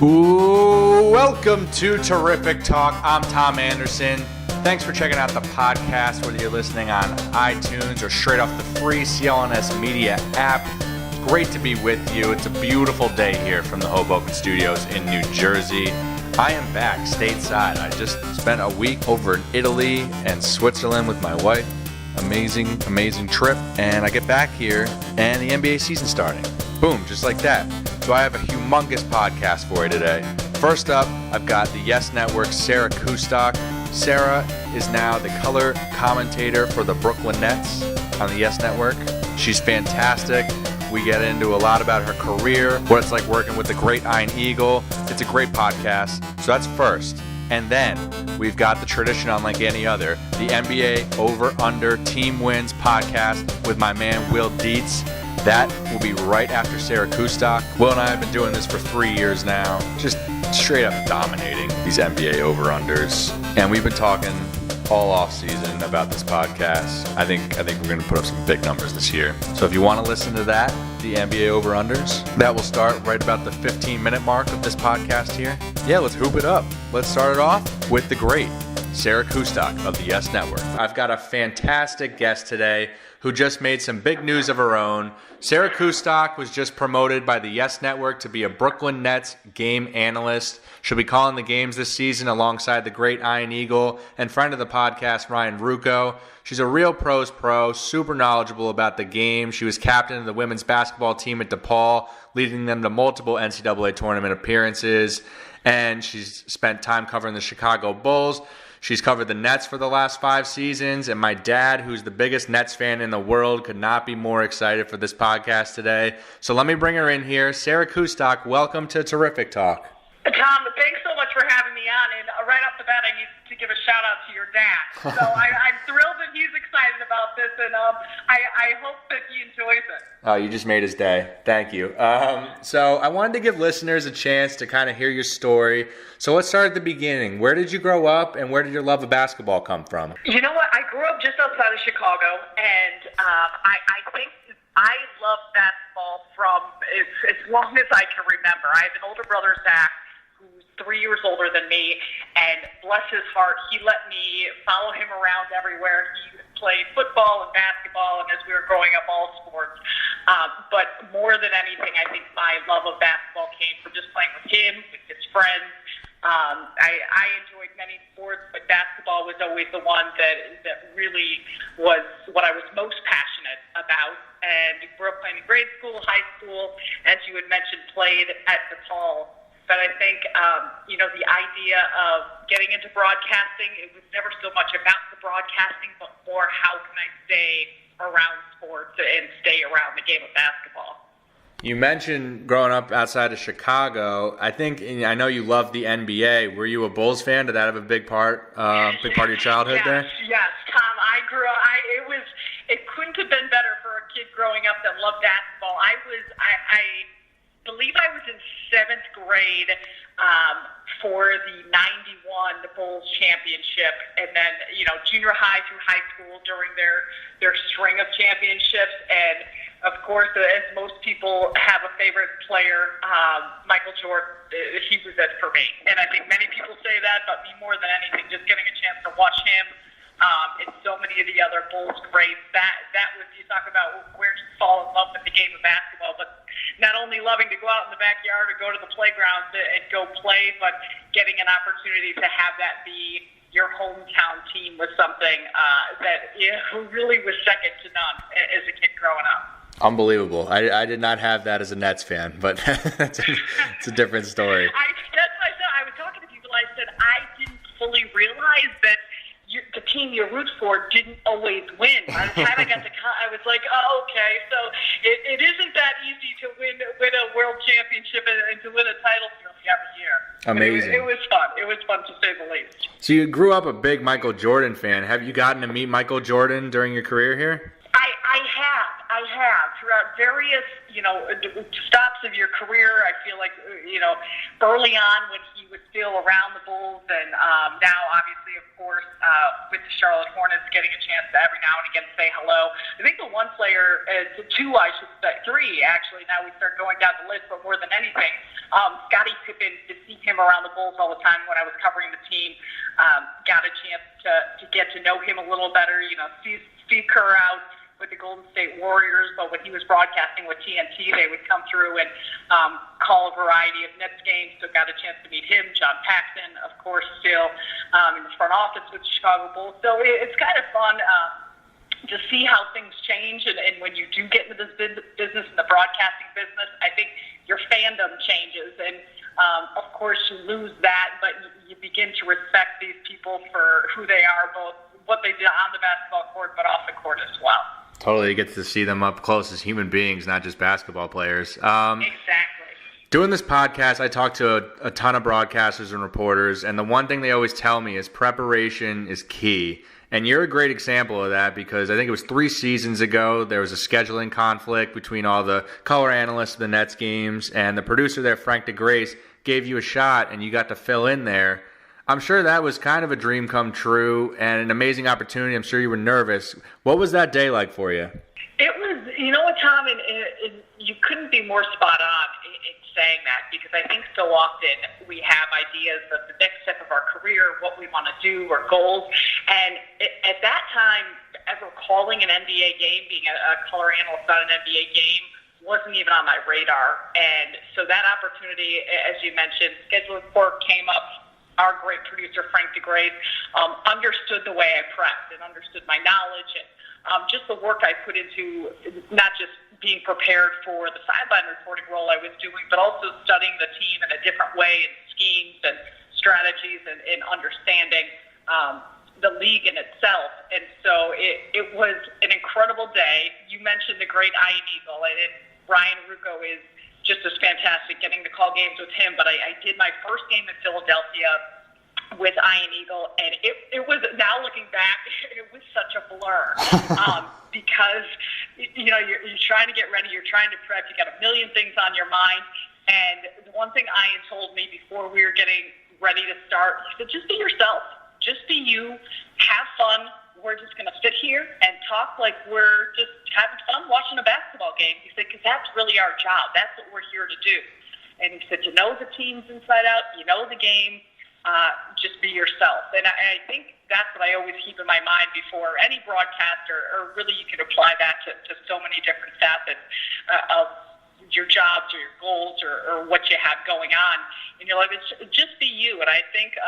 Welcome to Terrific Talk. I'm Tom Anderson. Thanks for checking out the podcast, whether you're listening on iTunes or straight off the free CLNS Media app. Great to be with you. It's a beautiful day here from the Hoboken Studios in New Jersey. I am back stateside. I just spent a week over in Italy and Switzerland with my wife. Amazing trip. And I get back here and the NBA season's starting. Boom, just like that. So I have a humongous podcast for you today. First up, I've got the Yes Network's Sarah Kustok. Sarah is now the color commentator for the Brooklyn Nets on the Yes Network. She's fantastic. We get into a lot about her career, what it's like working with the Great Iron Eagle. It's a great podcast. So that's first. And then we've got the tradition unlike any other, the NBA Over-Under Team Wins podcast with my man Will Dietz. That will be right after Sarah Kustok. Will and I have been doing this for 3 years now, just straight up dominating these NBA over-unders. And we've been talking all off-season about this podcast. I think we're going to put up some big numbers this year. So if you want to listen to that, the NBA over-unders, that will start right about the 15-minute mark of this podcast here. Yeah, let's hoop it up. Let's start it off with the great Sarah Kustok of the Yes Network. I've got a fantastic guest today who just made some big news of her own. Sarah Kustok was just promoted by the Yes Network to be a Brooklyn Nets game analyst. She'll be calling the games this season alongside the great Iron Eagle and friend of the podcast, Ryan Ruocco. She's a real pro's pro, super knowledgeable about the game. She was captain of the women's basketball team at DePaul, leading them to multiple NCAA tournament appearances. And she's spent time covering the Chicago Bulls. She's covered the Nets for the last 5 seasons, and my dad, who's the biggest Nets fan in the world, could not be more excited for this podcast today. So let me bring her in here. Sarah Kustok, welcome to Terrific Talk. Tom, thanks so much for having me on, and right off the bat, I need to give a shout-out to your dad. So I'm thrilled that he's excited about this, and I hope that he enjoys it. Oh, you just made his day. Thank you. So I wanted to give listeners a chance to kind of hear your story. So let's start at the beginning. Where did you grow up, and where did your love of basketball come from? You know what? I grew up just outside of Chicago, and I think I love basketball from as long as I can remember. I have an older brother, Zach, who's 3 years older than me, and bless his heart, he let me follow him around everywhere. He played football and basketball, and as we were growing up, all sports. But more than anything, I think my love of basketball came from just playing with him, with his friends. I enjoyed many sports, but basketball was always the one that really was what I was most passionate about. And grew up playing in grade school, high school, as you had mentioned, played at DePaul. But I think, the idea of getting into broadcasting, it was never so much about the broadcasting, but more how can I stay around sports and stay around the game of basketball. You mentioned growing up outside of Chicago. I know you love the NBA. Were you a Bulls fan? Did that have a big part of your childhood there? Yes, Tom. I grew up. It couldn't have been better for a kid growing up that loved basketball. I believe I was in 7th grade for the 91 Bulls championship, and then junior high through high school during their string of championships. And of course, as most people have a favorite player, Michael Jordan, he was it for me. And I think many people say that, but me more than anything, just getting a chance to watch him and so many of the other Bulls greats, that was, you talk about where you fall in love with the game of basketball, but not only loving to go out in the backyard or go to the playground and go play, but getting an opportunity to have that be your hometown team was something that really was second to none as a kid growing up. Unbelievable. I did not have that as a Nets fan, but it's a different story. That's what I said. I was talking to people. I said I didn't fully realize that the team you root for didn't always win. By the time I got to I was like, oh, okay. So it isn't that easy to win a world championship and to win a title trophy every year. Amazing. It was fun. It was fun to say the least. So you grew up a big Michael Jordan fan. Have you gotten to meet Michael Jordan during your career here? I have throughout various, stops of your career. I feel like, early on when he was still around the Bulls, and now obviously, of course, with the Charlotte Hornets, getting a chance to every now and again say hello. I think the one player, two, I should say, three actually. Now we start going down the list, but more than anything, Scottie Pippen. To see him around the Bulls all the time when I was covering the team, got a chance to get to know him a little better. You know, Steve Kerr out with the Golden State Warriors, but when he was broadcasting with TNT, they would come through and call a variety of Nets games, so got a chance to meet him. John Paxson, of course, still in the front office with the Chicago Bulls. So it's kind of fun to see how things change, and when you do get into this business, in the broadcasting business, I think your fandom changes, and of course you lose that, but you begin to respect these people for who they are, both what they did on the basketball court, but off the court as well. Totally, you get to see them up close as human beings, not just basketball players. Exactly. Doing this podcast, I talk to a ton of broadcasters and reporters, and the one thing they always tell me is preparation is key. And you're a great example of that, because I think it was 3 seasons ago, there was a scheduling conflict between all the color analysts of the Nets games, and the producer there, Frank DeGrace, gave you a shot, and you got to fill in there. I'm sure that was kind of a dream come true and an amazing opportunity. I'm sure you were nervous. What was that day like for you? It was, you know what, Tom, and you couldn't be more spot on in saying that, because I think so often we have ideas of the next step of our career, what we want to do, our goals, and at that time, ever calling an NBA game, being a color analyst on an NBA game, wasn't even on my radar. And so that opportunity, as you mentioned, scheduling work came up. Our great producer, Frank DeGrace, understood the way I prepped and understood my knowledge and just the work I put into not just being prepared for the sideline reporting role I was doing, but also studying the team in a different way, and schemes and strategies, and understanding the league in itself. And so it was an incredible day. You mentioned the great Ian Eagle, and Ryan Ruocco is just as fantastic, getting to call games with him. But I did my first game in Philadelphia with Ian Eagle, and it was, now looking back, it was such a blur because, you know, you're trying to get ready, you're trying to prep, you got a million things on your mind. And the one thing Ian told me before we were getting ready to start, he said, just be yourself, just be you, have fun. We're just going to sit here and talk like we're just having fun watching a basketball game. He said, because that's really our job. That's what we're here to do. And he said, you know the teams inside out, you know the game, just be yourself. And I think that's what I always keep in my mind before any broadcaster, or really you can apply that to so many different facets of your jobs or your goals or what you have going on in your life. It's just be you. And I think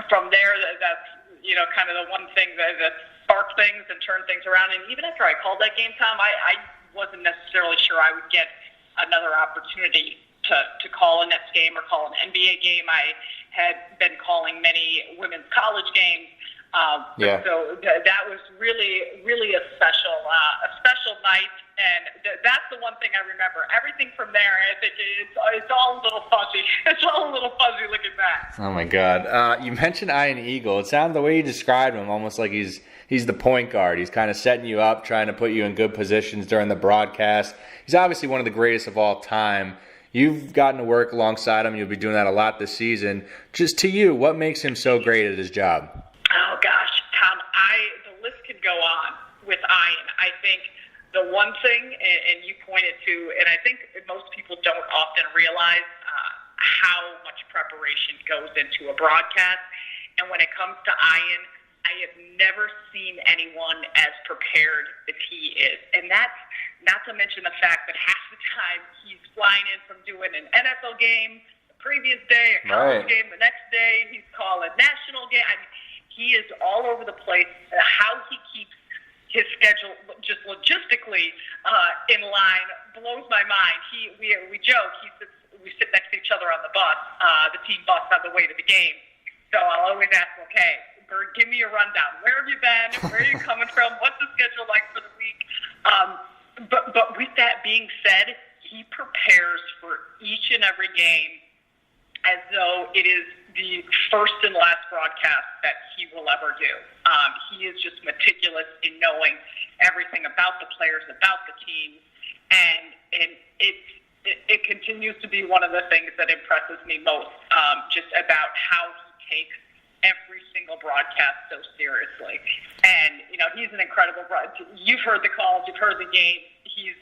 from there, that's, you know, kind of the one thing that sparked things and turned things around. And even after I called that game, Tom, I wasn't necessarily sure I would get another opportunity to call a Nets game or call an NBA game. I had been calling many women's college games. So that was really, really a special night. And that's the one thing I remember. Everything from there, I think it's all a little fuzzy. It's all a little fuzzy looking back. Oh my God! You mentioned Ian Eagle. It sounded the way you described him, almost like he's the point guard. He's kind of setting you up, trying to put you in good positions during the broadcast. He's obviously one of the greatest of all time. You've gotten to work alongside him. You'll be doing that a lot this season. Just to you, what makes him so great at his job? Oh gosh, Tom, the list could go on with Ian. I think the one thing, and you pointed to, and I think most people don't often realize how much preparation goes into a broadcast. And when it comes to Ian, I have never seen anyone as prepared as he is. And that's not to mention the fact that half the time he's flying in from doing an NFL game the previous day, a college game the next day, he's calling national game. I mean, he is all over the place. How he keeps his schedule just logistically in line blows my mind. We joke. We sit next to each other on the bus, the team bus on the way to the game. So I'll always ask him, okay, Bert, give me a rundown. Where have you been? Where are you coming from? What's the schedule like for the week? But with that being said, he prepares for each and every game as though it is the first and last broadcast that he will ever do. He is just meticulous in knowing everything about the players, about the team, and it continues to be one of the things that impresses me most, just about how he takes every single broadcast so seriously. And, he's an incredible broadcaster. You've heard the calls, you've heard the game. He's,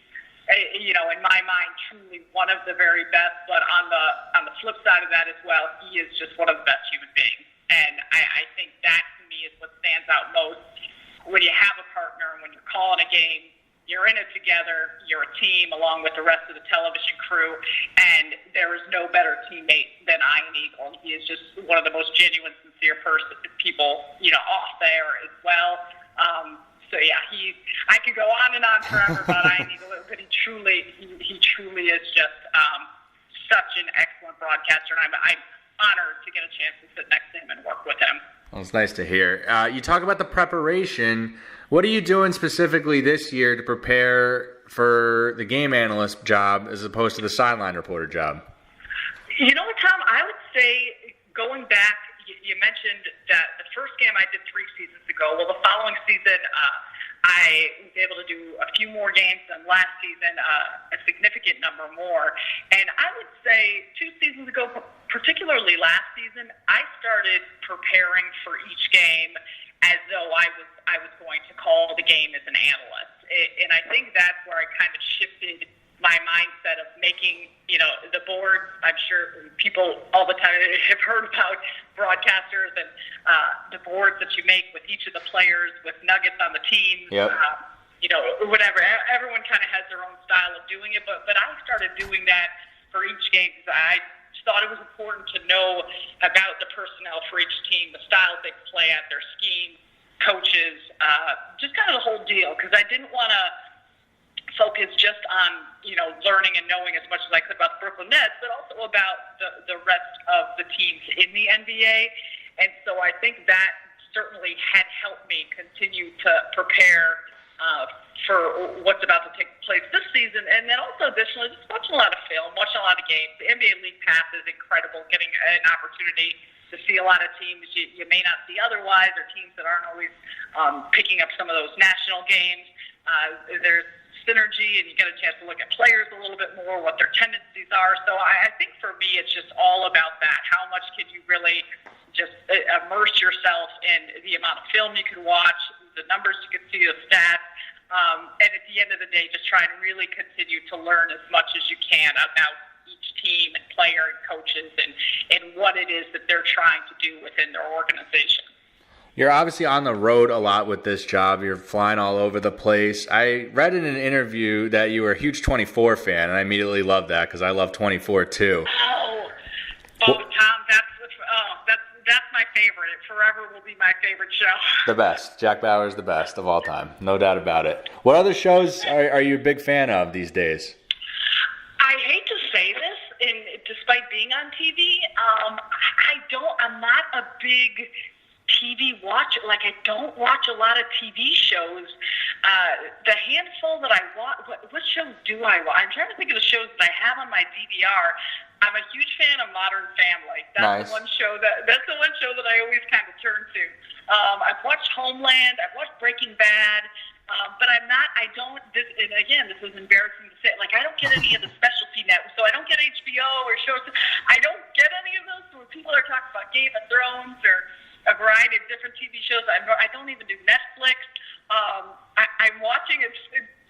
in my mind, truly one of the very best. But on the flip side of that as well, he is just one of the best human beings. And I think that, to me, is what stands out most. When you have a partner and when you're calling a game, you're in it together, you're a team along with the rest of the television crew, and there is no better teammate than Ian Eagle. He is just one of the most genuine, sincere people, off there as well. So yeah, I could go on and on forever about Ian Eagle, but he truly is just such an excellent broadcaster, and I'm honored to get a chance to sit next to him and work with him. Well, it's nice to hear. You talk about the preparation. What are you doing specifically this year to prepare for the game analyst job as opposed to the sideline reporter job? You know what, Tom? I would say going back, you mentioned that the first game I did 3 seasons ago. Well, the following season, I was able to do a few more games than last season, a significant number more. And I would say 2 seasons ago, particularly last season, I started preparing for each game as though I was going to call the game as an analyst. And I think that's where I kind of shifted my mindset of making, the boards. I'm sure people all the time have heard about broadcasters and the boards that you make with each of the players, with nuggets on the team. Yep. Whatever. Everyone kind of has their own style of doing it, but I started doing that for each game because I thought it was important to know about the personnel for each team, the styles they play at, their scheme, coaches, just kind of the whole deal, because I didn't want to focus just on, learning and knowing as much as I could about the Brooklyn Nets, but also about the rest of the teams in the NBA. And so I think that certainly had helped me continue to prepare for what's about to take place this season. And then also additionally, just watching a lot of film, watching a lot of games. The NBA League Pass is incredible, getting an opportunity to see a lot of teams you may not see otherwise, or teams that aren't always picking up some of those national games. There's synergy, and you get a chance to look at players a little bit more, what their tendencies are. So I think for me, it's just all about that. How much can you really just immerse yourself in the amount of film you can watch, the numbers you can see, the stats, and at the end of the day, just try and really continue to learn as much as you can about each team and player and coaches and what it is that they're trying to do within their organization. You're obviously on the road a lot with this job. You're flying all over the place. I read in an interview that you were a huge 24 fan, and I immediately loved that because I love 24 too. Tom, that's my favorite. It forever will be my favorite show. The best. Jack Bauer is the best of all time. No doubt about it. What other shows are you a big fan of these days? I hate to say this, and despite being on TV, I'm not a big TV watcher. Like, I don't watch a lot of TV shows. The handful that I watch, what shows do I watch? I'm trying to think of the shows that I have on my DVR. I'm a huge fan of Modern Family. That's nice. the one show that I always kind of turn to. I've watched Homeland. I've watched Breaking Bad. But and again, this is embarrassing to say, like, I don't get any of the specialty networks, so I don't get HBO or shows. I don't get any of those. So when people are talking about Game of Thrones or a variety of different TV shows, I don't even do Netflix. I'm watching it.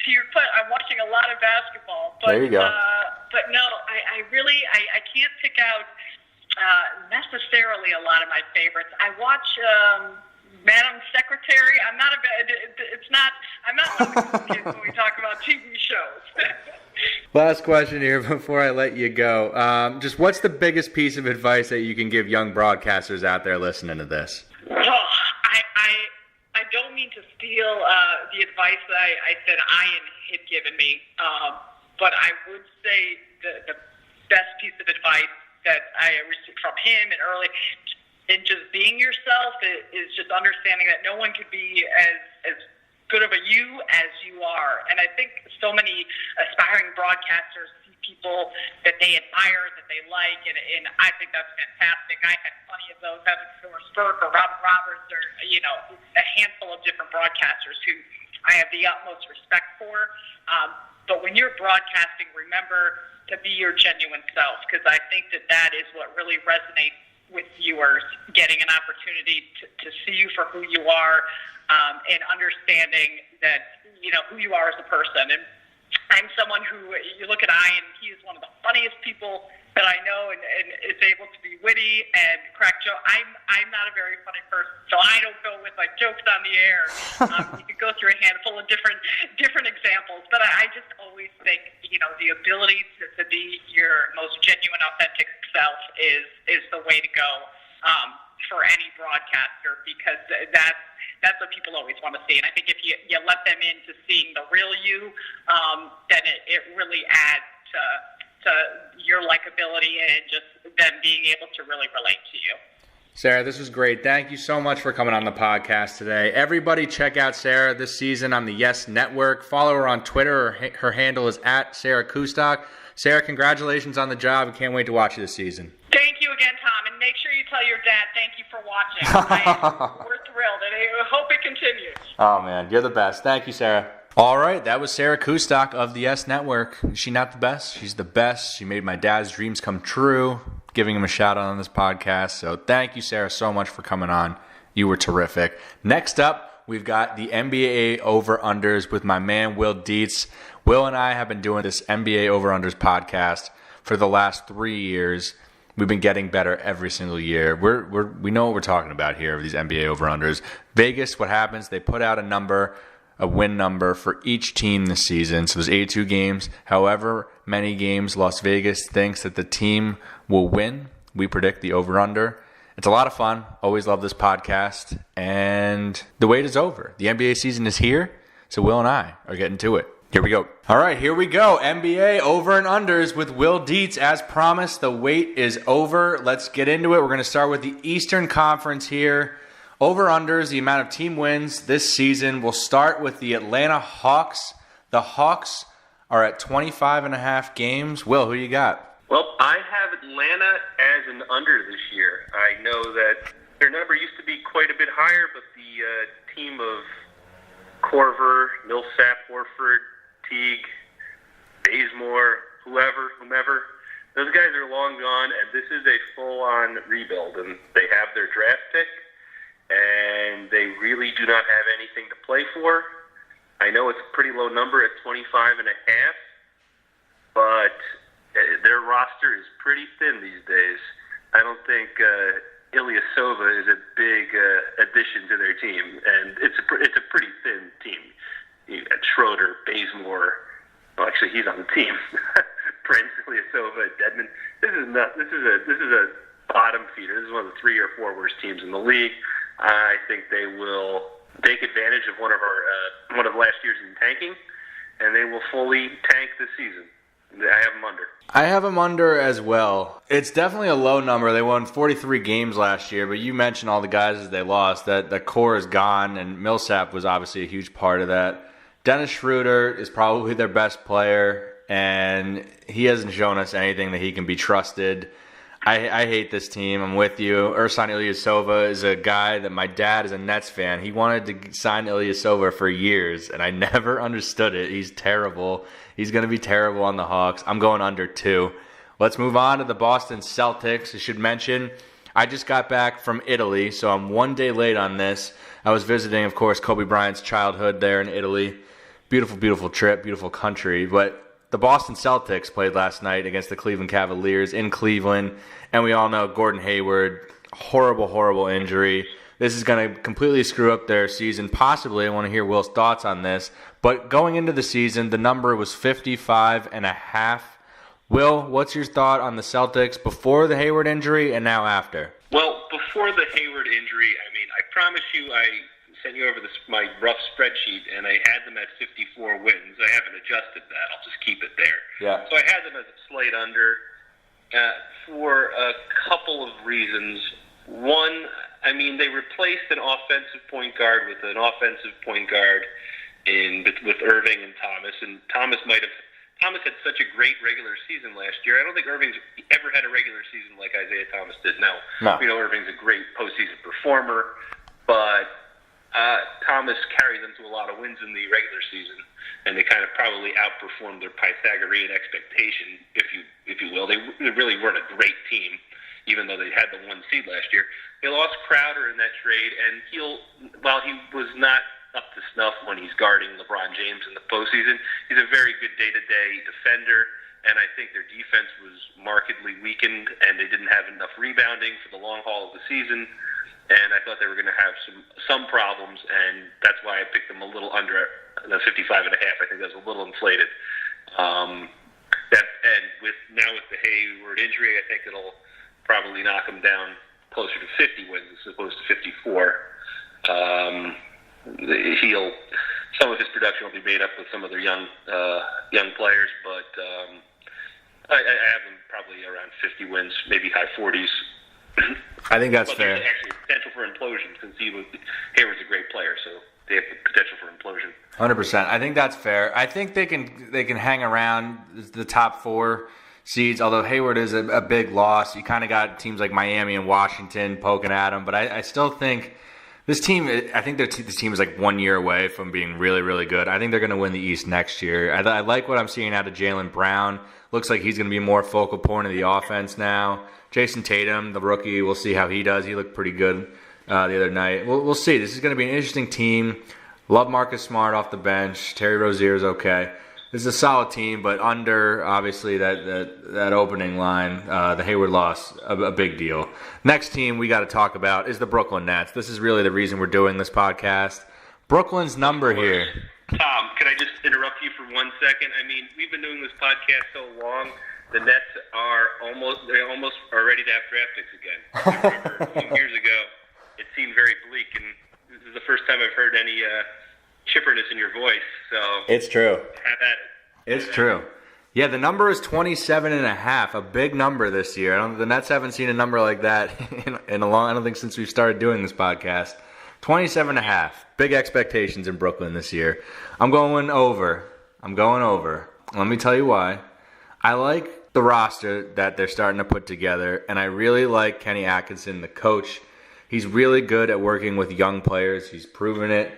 To your point, I'm watching a lot of basketball. But, there you go. But no, I really can't pick out necessarily a lot of my favorites. I watch Madam Secretary. I'm not one of the kids when we talk about TV shows. Last question here before I let you go. Just what's the biggest piece of advice that you can give young broadcasters out there listening to this? I don't mean to steal the advice that I said Ian had given me, but I would say the best piece of advice that I received from him and early, and just being yourself, is just understanding that no one could be as good of a you as you are. And I think so many aspiring broadcasters see people that they admire, that they like, and I think that's fantastic. I had plenty of those, having Forrest Burke or Robin Roberts or, a handful of different broadcasters who I have the utmost respect for. But when you're broadcasting, remember to be your genuine self, because I think that is what really resonates with viewers, getting an opportunity to see you for who you are, and understanding that, who you are as a person. And I'm someone who, you look at Ian, he is one of the funniest people that I know, and is able to be witty and crack jokes. I'm not a very funny person, so I don't go with jokes on the air. You could go through a handful of different examples, but I just always think the ability to be your most genuine, authentic self is the way to go for any broadcaster, because that's what people always want to see. And I think if you let them into seeing the real you, then it really adds to your likability and just them being able to really relate to you. Sarah, this was great. Thank you so much for coming on the podcast today. Everybody check out Sarah this season on the Yes Network. Follow her on Twitter. Her handle is at Sarah Kustok. Sarah, congratulations on the job. I can't wait to watch you this season. Thank you again, Tom. And make sure you tell your dad thank you for watching. We're thrilled, and I hope it continues. Oh, man. You're the best. Thank you, Sarah. All right, that was Sarah Kustok of the Yes Network. Is she not the best? She's the best. She made my dad's dreams come true, giving him a shout out on this podcast. So thank you, Sarah, so much for coming on. You were terrific. Next up, we've got the NBA Over-Unders with my man, Will Dietz. Will and I have been doing this NBA Over-Unders podcast for the last 3 years. We've been getting better every single year. We know what we're talking about here with these NBA Over-Unders. Vegas, what happens? They put out a win number for each team this season. So there's 82 games. However many games Las Vegas thinks that the team will win, we predict the over-under. It's a lot of fun. Always love this podcast. And the wait is over. The NBA season is here. So Will and I are getting to it. Here we go. All right, here we go. NBA over and unders with Will Dietz. As promised, the wait is over. Let's get into it. We're going to start with the Eastern Conference here. Over-unders, the amount of team wins this season. We'll start with the Atlanta Hawks. The Hawks are at 25.5 games. Will, who you got? Well, I have Atlanta as an under this year. I know that their number used to be quite a bit higher, but the team of Korver, Millsap, Horford, Teague, Bazemore, whomever, those guys are long gone, and this is a full-on rebuild. And they have their draft pick, and they really do not have anything to play for. I know it's a pretty low number at 25.5, but their roster is pretty thin these days. I don't think Ilyasova is a big addition to their team, and it's a pretty thin team. You got Schroeder, Bazemore. Well, actually, he's on the team. Prince, Ilyasova, Dedmon. This is a bottom feeder. This is one of the 3 or 4 worst teams in the league. I think they will take advantage of one of last year's in tanking, and they will fully tank this season. I have them under. I have them under as well. It's definitely a low number. They won 43 games last year, but you mentioned all the guys as they lost. That core is gone, and Millsap was obviously a huge part of that. Dennis Schroeder is probably their best player, and he hasn't shown us anything that he can be trusted. I hate this team. I'm with you. Ersan Ilyasova is a guy that my dad is a Nets fan. He wanted to sign Ilyasova for years, and I never understood it. He's terrible. He's going to be terrible on the Hawks. I'm going under 2. Let's move on to the Boston Celtics. I should mention, I just got back from Italy, so I'm 1 day late on this. I was visiting, of course, Kobe Bryant's childhood there in Italy. Beautiful, beautiful trip, beautiful country. But the Boston Celtics played last night against the Cleveland Cavaliers in Cleveland, and we all know Gordon Hayward, horrible, horrible injury. This is going to completely screw up their season. Possibly, I want to hear Will's thoughts on this. But going into the season, the number was 55.5. Will, what's your thought on the Celtics before the Hayward injury and now after? Well, before the Hayward injury, I promise you I sent you over my rough spreadsheet, and I had them at 54 wins. I haven't adjusted that. I'll just keep it there. Yeah. So I had them as a slight under for a couple of reasons. One, they replaced an offensive point guard with an offensive point guard with Irving and Thomas, and Thomas had such a great regular season last year. I don't think Irving's ever had a regular season like Isaiah Thomas did. Now, no. Irving's a great postseason performer, but Thomas carried them to a lot of wins in the regular season, and they kind of probably outperformed their Pythagorean expectation, if you will. They really weren't a great team, even though they had the 1 seed last year. They lost Crowder in that trade, and while he was not up to snuff when he's guarding LeBron James in the postseason, he's a very good day-to-day defender, and I think their defense was markedly weakened, and they didn't have enough rebounding for the long haul of the season. And I thought they were going to have some problems, and that's why I picked them a little under the 55.5. I think that's a little inflated. And with the Hayward injury, I think it'll probably knock them down closer to 50 wins as opposed to 54. Some of his production will be made up with some of their young players, but I have them probably around 50 wins, maybe high 40s. I think that's fair. There's actually potential for implosion since Hayward's a great player, so they have the potential for implosion. 100%. I think that's fair. I think they can hang around the top 4 seeds, although Hayward is a big loss. You kind of got teams like Miami and Washington poking at him, but I still think this team, this team is like 1 year away from being really, really good. I think they're going to win the East next year. I like what I'm seeing out of Jaylen Brown. Looks like he's going to be more focal point of the offense now. Jason Tatum, the rookie, we'll see how he does. He looked pretty good the other night. We'll see. This is going to be an interesting team. Love Marcus Smart off the bench. Terry Rozier's okay. This is a solid team, but under, obviously, that opening line, the Hayward loss, a big deal. Next team we got to talk about is the Brooklyn Nets. This is really the reason we're doing this podcast. Brooklyn's number here. Tom, can I just interrupt you for 1 second? I mean, we've been doing this podcast so long. The Nets are almost ready to have draft picks again. I remember a few years ago, it seemed very bleak, and this is the first time I've heard any chipperness in your voice. So it's true. Have at it. It's true. Yeah, the number is 27.5, a big number this year. The Nets haven't seen a number like that in a long. I don't think since we've started doing this podcast. 27.5. Big expectations in Brooklyn this year. I'm going over. Let me tell you why. I like the roster that they're starting to put together, and I really like Kenny Atkinson, the coach. He's really good at working with young players. He's proven it.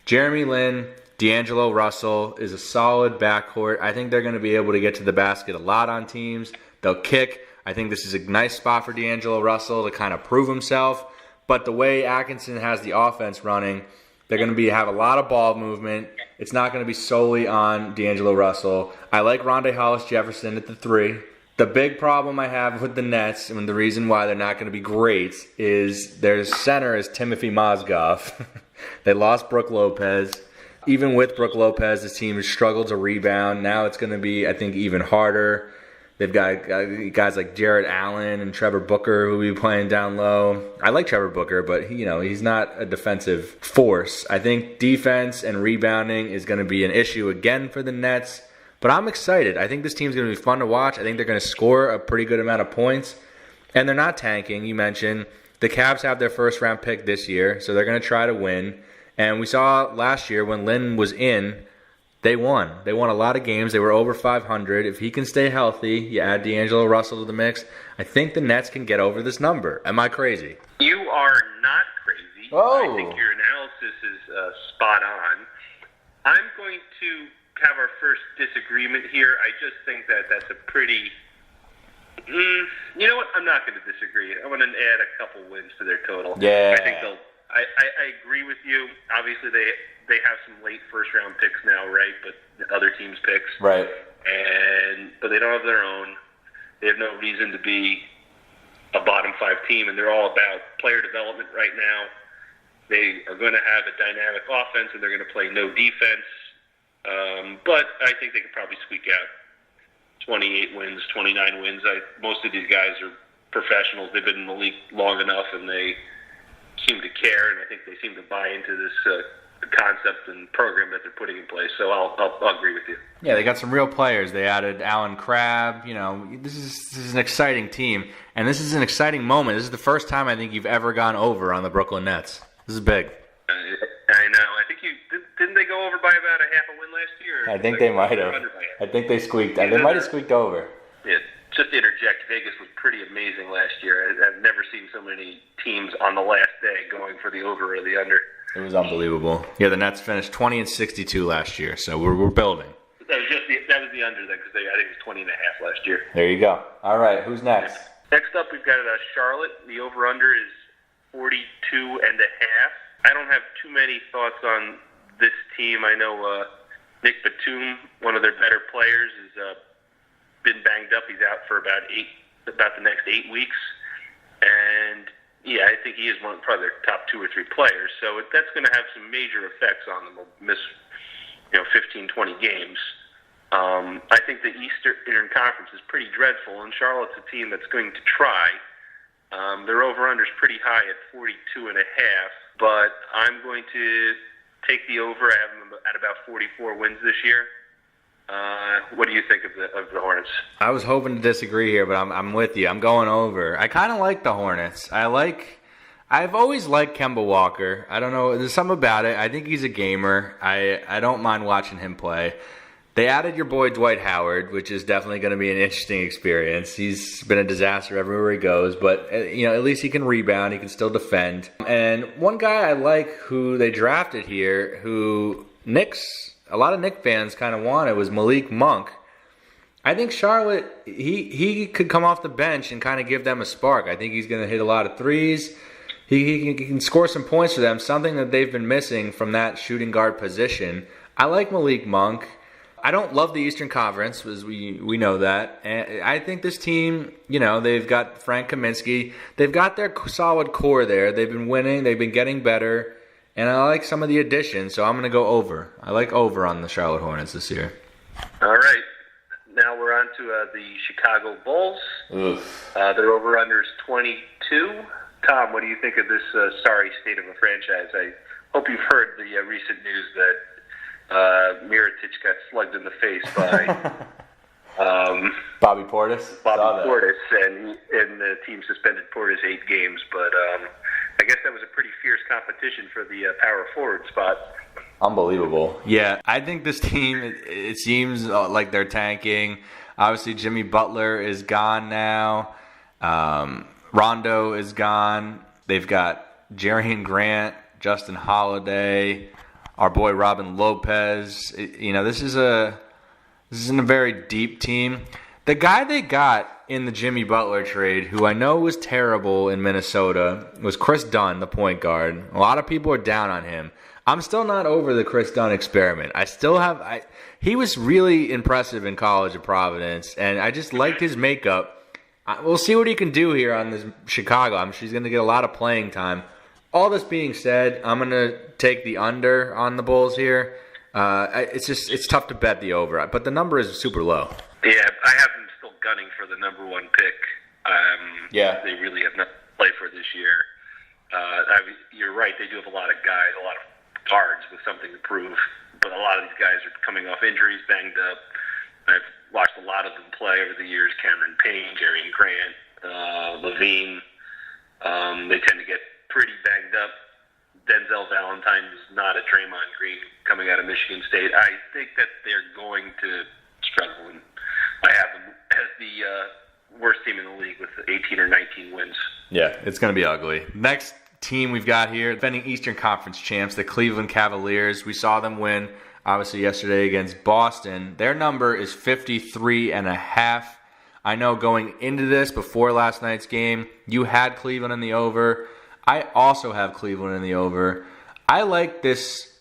Jeremy Lin, D'Angelo Russell is a solid backcourt. I think they're going to be able to get to the basket a lot on teams. They'll kick. I think this is a nice spot for D'Angelo Russell to kind of prove himself. But the way Atkinson has the offense running, they're going to have a lot of ball movement. It's not going to be solely on D'Angelo Russell. I like Rondae Hollis-Jefferson at the 3. The big problem I have with the Nets, and the reason why they're not going to be great, is their center is Timothy Mozgov. They lost Brook Lopez. Even with Brook Lopez, this team has struggled to rebound. Now it's going to be, I think, even harder. They've got guys like Jared Allen and Trevor Booker who will be playing down low. I like Trevor Booker, but he's not a defensive force. I think defense and rebounding is going to be an issue again for the Nets. But I'm excited. I think this team's going to be fun to watch. I think they're going to score a pretty good amount of points. And they're not tanking. You mentioned the Cavs have their first-round pick this year, so they're going to try to win. And we saw last year when Lin was in, they won. They won a lot of games. They were over 500. If he can stay healthy, you add D'Angelo Russell to the mix, I think the Nets can get over this number. Am I crazy? You are not crazy. Oh. I think your analysis is spot on. I'm going to have our first disagreement here. I just think that's a pretty... you know what? I'm not going to disagree. I want to add a couple wins to their total. Yeah. I think they'll... I agree with you. Obviously, they have some late first-round picks now, right? But other teams' picks. Right. But they don't have their own. They have no reason to be a bottom-5 team, and they're all about player development right now. They are going to have a dynamic offense, and they're going to play no defense. But I think they could probably squeak out 28 wins, 29 wins. Most of these guys are professionals. They've been in the league long enough, and they seem to care, and I think they seem to buy into this concept and program that they're putting in place. So I'll agree with you. Yeah, they got some real players. They added Alan Crabb. This is an exciting team, and this is an exciting moment. This is the first time I think you've ever gone over on the Brooklyn Nets. This is big. I know. I think didn't they go over by about a half a win last year? I think they might have. I think they squeaked. They might have squeaked over. Yeah. Just to interject, Vegas was pretty amazing last year. I've never seen so many teams on the last day going for the over or the under. It was unbelievable. Yeah, the Nets finished 20-62 last year, so we're building. That was the under then, because I think it was 20.5 last year. There you go. All right, who's next? Next up, we've got Charlotte. The over/under is 42.5. I don't have too many thoughts on this team. I know Nick Batum, one of their better players, has been banged up. He's out for about the next 8 weeks, and yeah, I think he is probably their top 2 or 3 players. So that's going to have some major effects on them. They'll miss 15, 20 games. I think the Eastern Conference is pretty dreadful, and Charlotte's a team that's going to try. Their over/under is pretty high at 42.5, but I'm going to take the over. I have them at about 44 wins this year. What do you think of the Hornets? I was hoping to disagree here, but I'm with you. I'm going over. I kind of like the Hornets. I've always liked Kemba Walker. I don't know. There's something about it. I think he's a gamer. I don't mind watching him play. They added your boy Dwight Howard, which is definitely going to be an interesting experience. He's been a disaster everywhere he goes, but at least he can rebound. He can still defend. And one guy I like who they drafted here, who a lot of Knicks fans kind of wanted, was Malik Monk. I think Charlotte, he could come off the bench and kind of give them a spark. I think he's going to hit a lot of threes. He can score some points for them, something that they've been missing from that shooting guard position. I like Malik Monk. I don't love the Eastern Conference, as we know that. And I think this team, they've got Frank Kaminsky. They've got their solid core there. They've been winning. They've been getting better. And I like some of the additions, so I'm going to go over. I like over on the Charlotte Hornets this year. All right. Now we're on to the Chicago Bulls. Their over/under is 22. Tom, what do you think of this sorry state of a franchise? I hope you've heard the recent news that Mirotic got slugged in the face by Bobby Portis. And the team suspended Portis 8 games. But I guess that was a pretty fierce competition for the power forward spot. Unbelievable. Yeah, I think this team, it seems like they're tanking. Obviously, Jimmy Butler is gone now. Rondo is gone. They've got Jerian Grant, Justin Holiday, our boy Robin Lopez. This isn't a very deep team. The guy they got in the Jimmy Butler trade, who I know was terrible in Minnesota, was Chris Dunn, the point guard. A lot of people are down on him. I'm still not over the Chris Dunn experiment. He was really impressive in college at Providence, and I just liked his makeup. We'll see what he can do here on this Chicago. I'm sure he's going to get a lot of playing time. All this being said, I'm going to take the under on the Bulls here. It's tough to bet the over, but the number is super low. Yeah, I have them still gunning for the number 1 pick. They really have nothing to play for this year. You're right, they do have a lot of guys, a lot of guards with something to prove, but a lot of these guys are coming off injuries, banged up. I've watched a lot of them play over the years. Cameron Payne, Jerian Grant, Levine. They tend to get pretty banged up. Denzel Valentine is not a Draymond Green coming out of Michigan State. I think that they're going to struggle. And I have them as the worst team in the league with 18 or 19 wins. Yeah, it's going to be ugly. Next team we've got here, defending Eastern Conference champs, the Cleveland Cavaliers. We saw them win, obviously, yesterday against Boston. Their number is 53.5. I know going into this, before last night's game, you had Cleveland in the over. I also have Cleveland in the over. I like this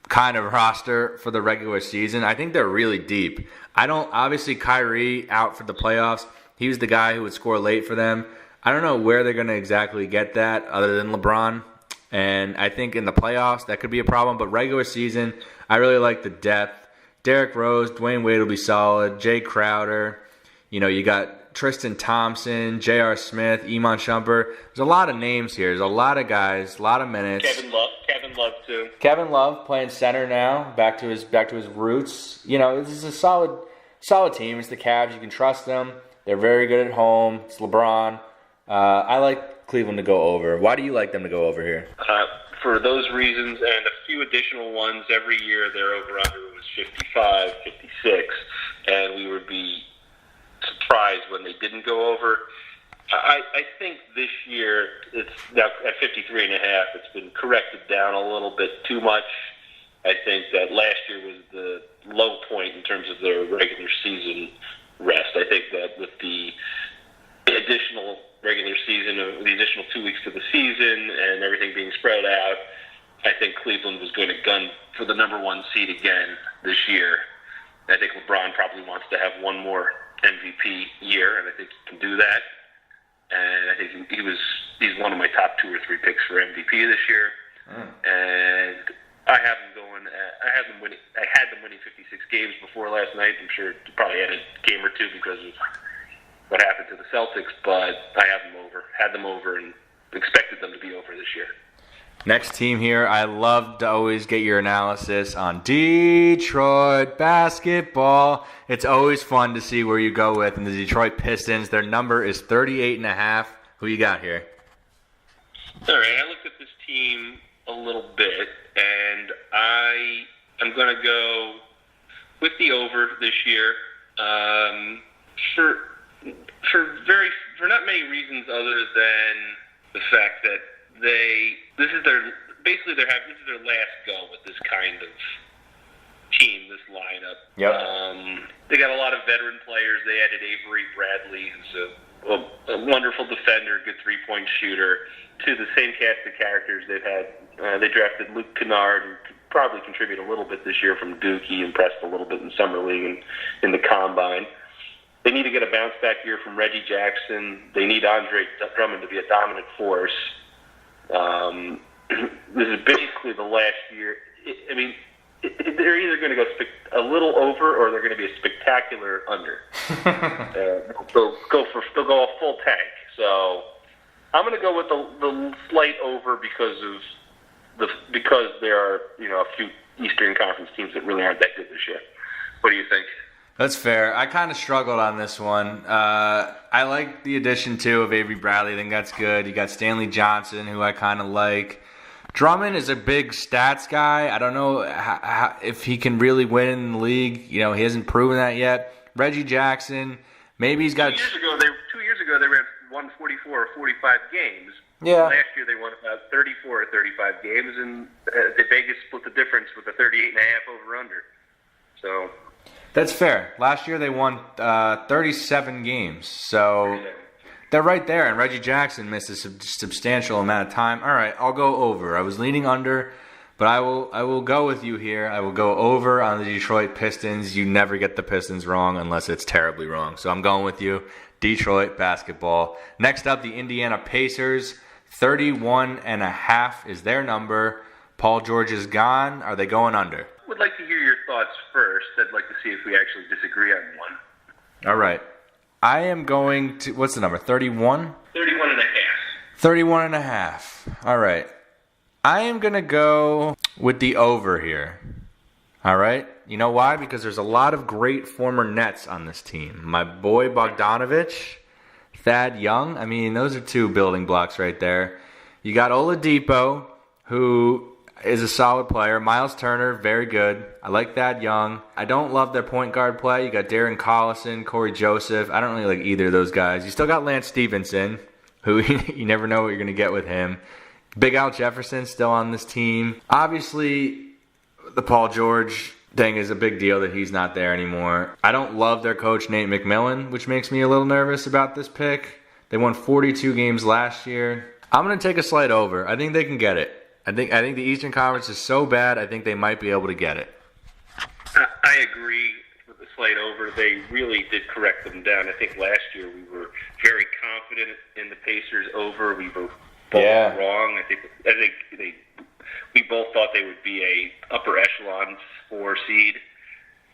kind of roster for the regular season. I think they're really deep. Obviously, Kyrie out for the playoffs. He was the guy who would score late for them. I don't know where they're going to exactly get that other than LeBron. And I think in the playoffs, that could be a problem. But regular season, I really like the depth. Derrick Rose, Dwayne Wade will be solid. Jay Crowder. You got Tristan Thompson, J.R. Smith, Iman Shumpert. There's a lot of names here. There's a lot of guys, a lot of minutes. Kevin Love too. Kevin Love playing center now, back to his roots. This is a solid team. It's the Cavs. You can trust them. They're very good at home. It's LeBron. I like Cleveland to go over. Why do you like them to go over here? For those reasons and a few additional ones. Every year their over-under was 55, 56, and we would be surprised when they didn't go over. I think this year it's now at 53.5. It's been corrected down a little bit too much. I think that last year was the low point in terms of their regular season rest. I think that with the additional regular season, the additional 2 weeks to the season, and everything being spread out, I think Cleveland was going to gun for the number one seed again this year. I think LeBron probably wants to have one more MVP year, and I think he can do that. And I think he's one of my top 2 or 3 picks for MVP this year. And I have them going. I had them winning 56 games before last night. I'm sure it probably had a game or two because of what happened to the Celtics, but I have them over. Had them over and expected them to be over this year. Next team here, I love to always get your analysis on Detroit basketball. It's always fun to see where you go with. And the Detroit Pistons, their number is 38.5. Who you got here? All right, I looked at this team a little bit, and I am going to go with the over this year for not many reasons other than the fact that this is their last go with this kind of team, this lineup. Yep. They got a lot of veteran players. They added Avery Bradley, who's a wonderful defender, good three-point shooter, to the same cast of characters they've had. They drafted Luke Kennard, who could probably contribute a little bit this year from Duke. He impressed a little bit in Summer League and in the Combine. They need to get a bounce-back year from Reggie Jackson. They need Andre Drummond to be a dominant force. This is basically the last year. They're either going to go a little over or they're going to be a spectacular under. They'll go a full tank. So I'm going to go with the slight over because there are a few Eastern Conference teams that really aren't that good this year. What do you think? That's fair. I kind of struggled on this one. I like the addition, too, of Avery Bradley. I think that's good. You got Stanley Johnson, who I kind of like. Drummond is a big stats guy. I don't know if he can really win in the league. He hasn't proven that yet. Reggie Jackson, maybe he's got... 2 years ago, they won 44 or 45 games. Yeah. Last year, they won about 34 or 35 games, and the Vegas split the difference with a 38.5 over-under. So... That's fair. Last year they won 37 games, so they're right there. And Reggie Jackson missed a substantial amount of time. All right, I'll go over. I was leaning under, but I will go with you here. I will go over on the Detroit Pistons. You never get the Pistons wrong unless it's terribly wrong. So I'm going with you. Detroit basketball. Next up, the Indiana Pacers. 31.5 is their number. Paul George is gone. Are they going under? Would like to hear your thoughts first. I'd like to see if we actually disagree on one. All right. I am going to... What's the number? 31? 31.5. 31.5. All right. I am going to go with the over here. All right? You know why? Because there's a lot of great former Nets on this team. My boy Bogdanovich, Thad Young. Those are two building blocks right there. You got Oladipo, who... is a solid player. Miles Turner, very good. I like that Young. I don't love their point guard play. You got Darren Collison, Corey Joseph. I don't really like either of those guys. You still got Lance Stevenson, who you never know what you're going to get with him. Big Al Jefferson still on this team. Obviously, the Paul George thing is a big deal that he's not there anymore. I don't love their coach, Nate McMillan, which makes me a little nervous about this pick. They won 42 games last year. I'm going to take a slight over. I think they can get it. I think the Eastern Conference is so bad, I think they might be able to get it. I agree with the slight over. They really did correct them down. I think last year we were very confident in the Pacers over. We were both wrong. I think we both thought they would be a upper echelon 4 seed,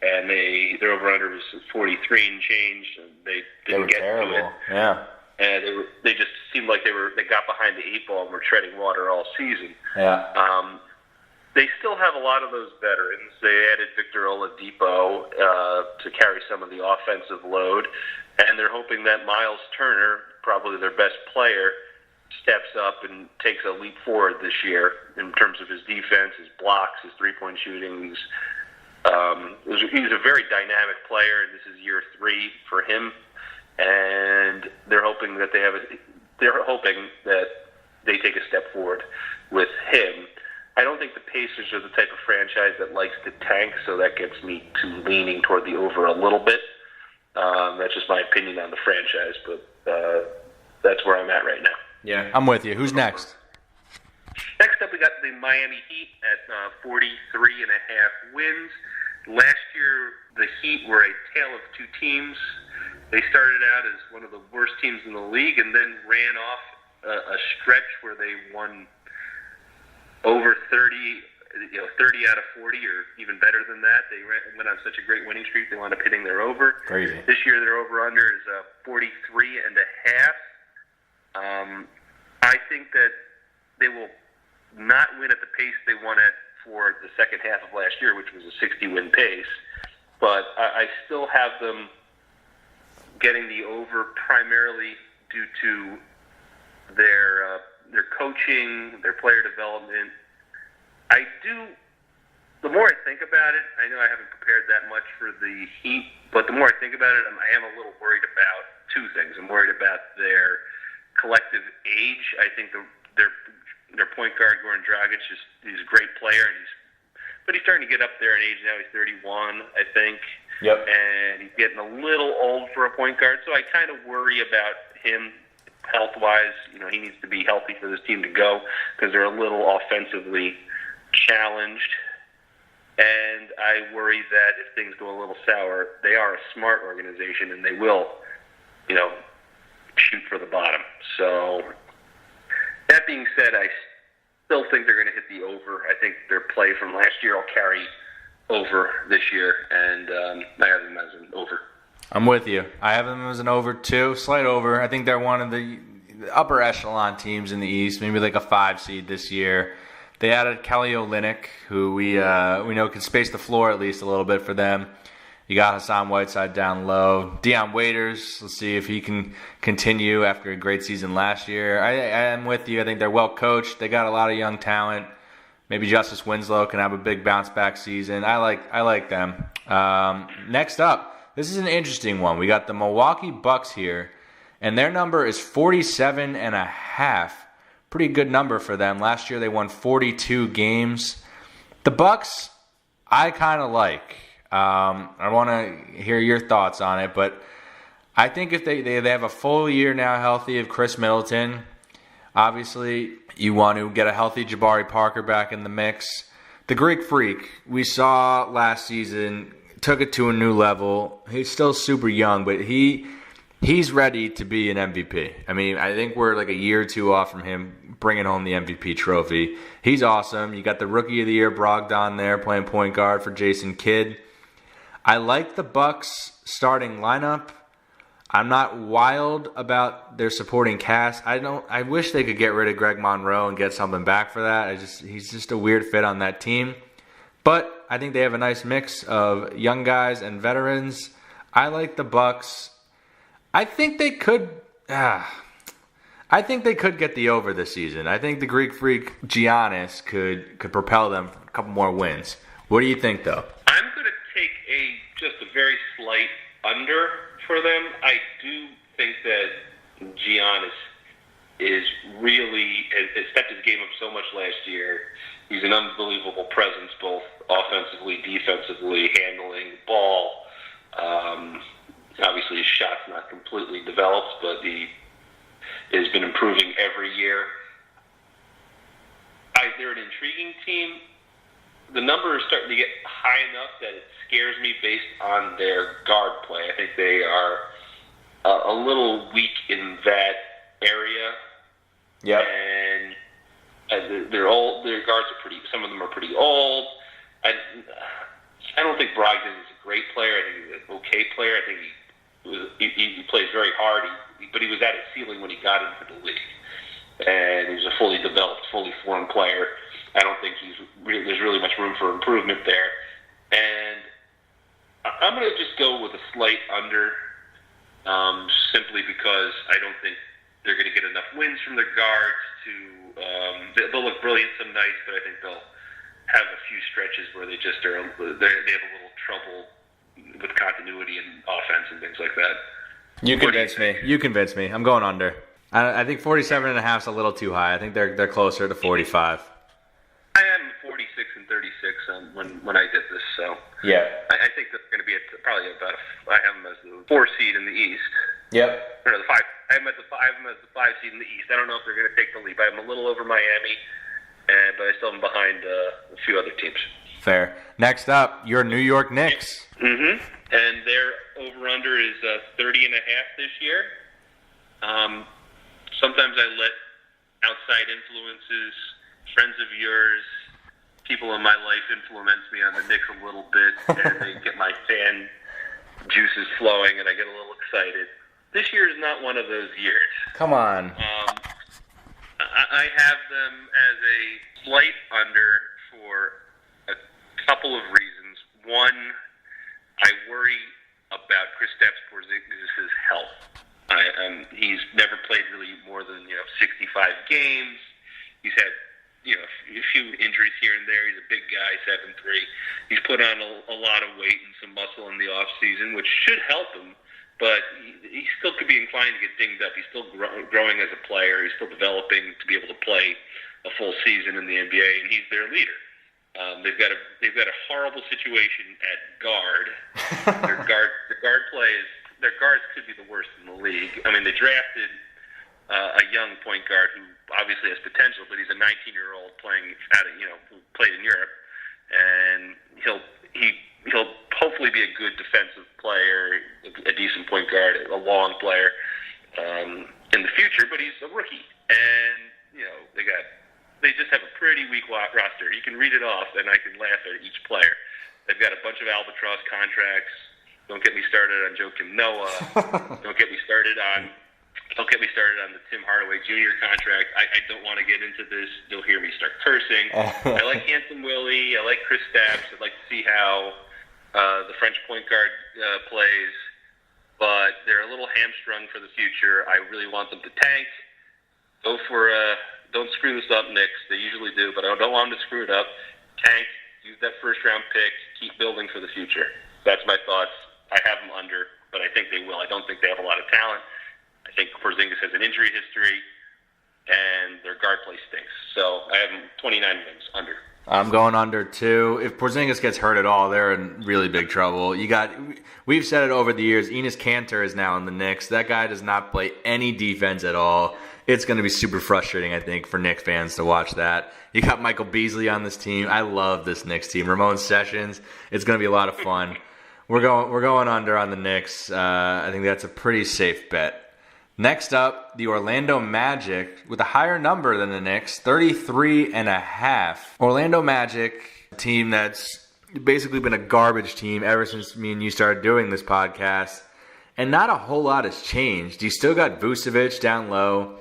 and their over-under was 43 and change. And they didn't get terrible. to it. Yeah. And they just seemed like they got behind the 8 ball and were treading water all season. Yeah. They still have a lot of those veterans. They added Victor Oladipo to carry some of the offensive load, and they're hoping that Miles Turner, probably their best player, steps up and takes a leap forward this year in terms of his defense, his blocks, his three-point shooting. He's a very dynamic player, and this is year 3 for him. and they're hoping that they take a step forward with him. I don't think the Pacers are the type of franchise that likes to tank, so that gets me to leaning toward the over a little bit. That's just my opinion on the franchise, but that's where I'm at right now. Yeah, I'm with you. Who's next? Next up, we got the Miami Heat at 43.5 wins. Last year, the Heat were a tale of two teams. They started out as one of the worst teams in the league and then ran off a stretch where they won over 30 out of 40, or even better than that. They went on such a great winning streak, they wound up hitting their over. Crazy. This year, their over-under is 43.5. I think that they will not win at the pace they won at for the second half of last year, which was a 60-win pace. But I still have them getting the over primarily due to their coaching, their player development. The more I think about it, I know I haven't prepared that much for the Heat, but the more I think about it, I am a little worried about two things. I'm worried about their collective age. I think their point guard, Goran Dragic, he's a great player, but he's starting to get up there in age now. He's 31, I think. Yep. And he's getting a little old for a point guard, so I kind of worry about him health-wise. He needs to be healthy for this team to go because they're a little offensively challenged. And I worry that if things go a little sour, they are a smart organization and they will, shoot for the bottom. So that being said, I still think they're going to hit the over. I think their play from last year will carry over this year, and I have them as an over. I'm with you. I have them as an over too, slight over. I think they're one of the upper echelon teams in the East, maybe like a 5 seed this year. They added Kelly Olynyk, who we know can space the floor at least a little bit for them. You got Hassan Whiteside down low. Deion Waiters, let's see if he can continue after a great season last year. I am with you. I think they're well coached. They got a lot of young talent. Maybe Justice Winslow can have a big bounce back season. I like them. Next up, this is an interesting one. We got the Milwaukee Bucks here, and their number is 47.5. Pretty good number for them. Last year they won 42 games. The Bucks, I kind of like. I want to hear your thoughts on it, but I think if they have a full year now healthy of Chris Middleton, obviously you want to get a healthy Jabari Parker back in the mix. The Greek Freak we saw last season took it to a new level. He's still super young, but he's ready to be an MVP. I mean, I think we're like a year or two off from him bringing home the MVP trophy. He's awesome. You got the Rookie of the Year Brogdon there playing point guard for Jason Kidd. I like the Bucks starting lineup. I'm not wild about their supporting cast. I wish they could get rid of Greg Monroe and get something back for that. He's just a weird fit on that team. But I think they have a nice mix of young guys and veterans. I like the Bucks. I think they could get the over this season. I think the Greek Freak Giannis could propel them for a couple more wins. What do you think, though? I'm going to take just a very slight under for them. I do think that Giannis is really has stepped his game up so much last year. He's an unbelievable presence, both offensively, defensively, handling the ball. Obviously, his shot's not completely developed, but he has been improving every year. They're an intriguing team. The number is starting to get high enough that it scares me based on their guard play. I think they are a little weak in that area. Yeah. And they're old. Their guards are some of them are pretty old. I don't think Brogdon is a great player. I think he's an okay player. I think he plays very hard, but he was at his ceiling when he got into the league. And he's a fully developed, fully formed player. I don't think there's really much room for improvement there. And I'm going to just go with a slight under, simply because I don't think they're going to get enough wins from their guards to. They'll look brilliant some nights, but I think they'll have a few stretches where they just they have a little trouble with continuity and offense and things like that. You convinced me. You convinced me. I'm going under. I think 47.5 is a little too high. I think they're closer to 45. I am 46 and 36 when I did this, so Yeah. I think that's going to be probably about. I have them as the 4 seed in the East. Yep. Or the 5. I have them as the 5 seed in the East. I don't know if they're going to take the leap. I have them a little over Miami, but I still have them behind a few other teams. Fair. Next up, your New York Knicks. Mm-hmm. And their over/under is 30.5 this year. Sometimes I let outside influences, friends of yours, people in my life influence me on the Knicks a little bit, and they get my fan juices flowing, and I get a little excited. This year is not one of those years. Come on. I have them as a slight under for a couple of reasons. One, I worry about Kristaps Porzingis' health. He's never played really more than 65 games. He's had a few injuries here and there. He's a big guy, 7'3". He's put on a lot of weight and some muscle in the off season, which should help him. But he still could be inclined to get dinged up. He's still growing as a player. He's still developing to be able to play a full season in the NBA, and he's their leader. They've got a horrible situation at guard. Their guards could be the worst in the league. I mean, they drafted a young point guard who obviously has potential, but he's a 19-year-old playing who played in Europe, and he'll hopefully be a good defensive player, a decent point guard, a long player in the future. But he's a rookie, and they just have a pretty weak roster. You can read it off, and I can laugh at each player. They've got a bunch of albatross contracts. Don't get me started on Joakim Noah. Don't get me started on the Tim Hardaway Jr. contract. I don't want to get into this. You'll hear me start cursing. I like Handsome Willie. I like Kristaps. I'd like to see how the French point guard plays. But they're a little hamstrung for the future. I really want them to tank. Don't screw this up, Knicks. They usually do, but I don't want them to screw it up. Tank. Use that first-round pick. Keep building for the future. That's my thoughts. I have them under, but I think they will. I don't think they have a lot of talent. I think Porzingis has an injury history, and their guard play stinks. So I have them 29 wins under. I'm going under too. If Porzingis gets hurt at all, they're in really big trouble. We've said it over the years. Enes Kanter is now in the Knicks. That guy does not play any defense at all. It's going to be super frustrating, I think, for Knicks fans to watch that. You got Michael Beasley on this team. I love this Knicks team. Ramon Sessions. It's going to be a lot of fun. We're going under on the Knicks. I think that's a pretty safe bet. Next up, the Orlando Magic with a higher number than the Knicks, 33.5. Orlando Magic, a team that's basically been a garbage team ever since me and you started doing this podcast, and not a whole lot has changed. You still got Vucevic down low.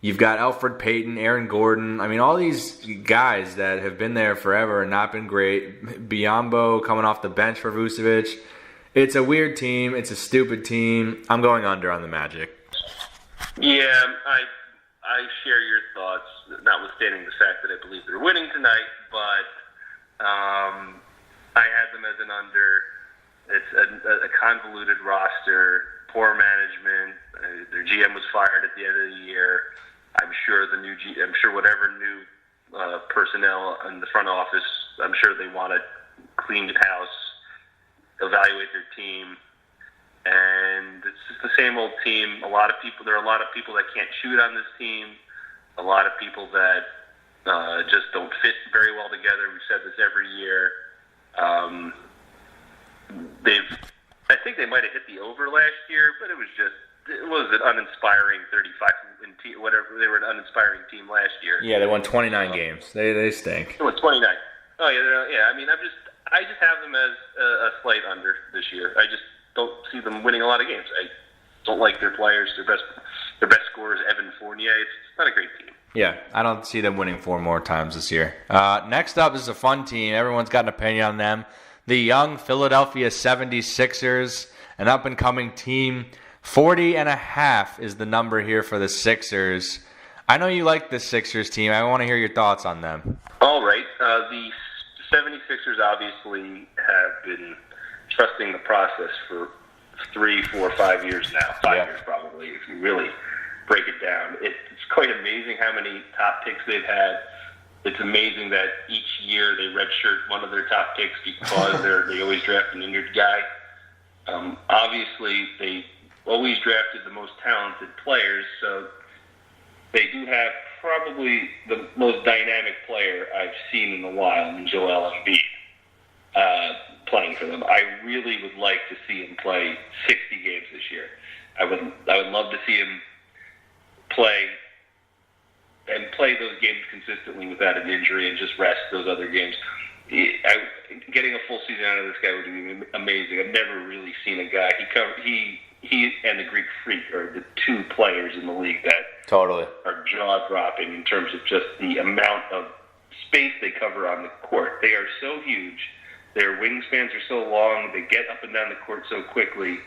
You've got Elfrid Payton, Aaron Gordon. I mean, all these guys that have been there forever and not been great. Biyombo coming off the bench for Vucevic. It's a weird team. It's a stupid team. I'm going under on the Magic. Yeah, I share your thoughts, notwithstanding the fact that I believe they're winning tonight, but I had them as an under. It's a convoluted roster, poor management. Their GM was fired at the end of the year. I'm sure whatever new personnel in the front office, I'm sure they want to clean the house, evaluate their team. And it's just the same old team. There are a lot of people that can't shoot on this team. A lot of people that just don't fit very well together. We've said this every year. I think they might have hit the over last year, but it was an uninspiring 35 whatever. They were an uninspiring team last year. Yeah, they won 29 games. They stink. They won 29. Oh yeah. I mean, I just have them as a slight under this year. I just don't see them winning a lot of games. I don't like their players. Their best scorer is Evan Fournier. It's not a great team. Yeah, I don't see them winning 4 more times this year. Next up is a fun team. Everyone's got an opinion on them. The young Philadelphia 76ers, an up-and-coming team. 40.5 is the number here for the Sixers. I know you like the Sixers team. I want to hear your thoughts on them. All right. The 76ers obviously have been trusting the process for 3, 4, 5 years now. 5 years probably, if you really break it down. It's quite amazing how many top picks they've had. It's amazing that each year they redshirt one of their top picks because they always draft an injured guy. Obviously, they always drafted the most talented players, so they do have probably the most dynamic player I've seen in a while in Joel Embiid playing for them. I really would like to see him play 60 games this year. I would love to see him play those games consistently without an injury and just rest those other games. Getting a full season out of this guy would be amazing. I've never really seen a guy. He and the Greek Freak are the two players in the league that totally are jaw-dropping in terms of just the amount of space they cover on the court. They are so huge. Their wingspans are so long. They get up and down the court so quickly.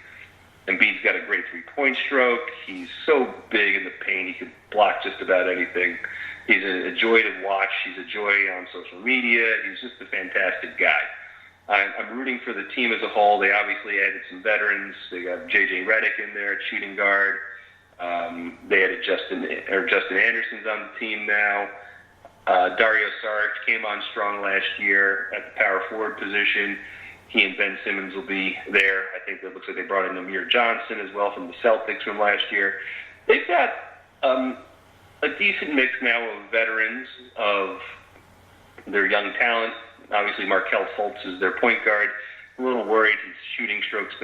Embiid's got a great three-point stroke. He's so big in the paint. He can block just about anything. He's a joy to watch. He's a joy on social media. He's just a fantastic guy. I'm rooting for the team as a whole. They obviously added some veterans. They got J.J. Redick in there at shooting guard. They added Justin Anderson's on the team now. Dario Saric came on strong last year at the power forward position. He and Ben Simmons will be there. I think it looks like they brought in Amir Johnson as well from the Celtics from last year. They've got a decent mix now of veterans, of their young talent. Obviously, Markelle Fultz is their point guard. A little worried. His shooting stroke's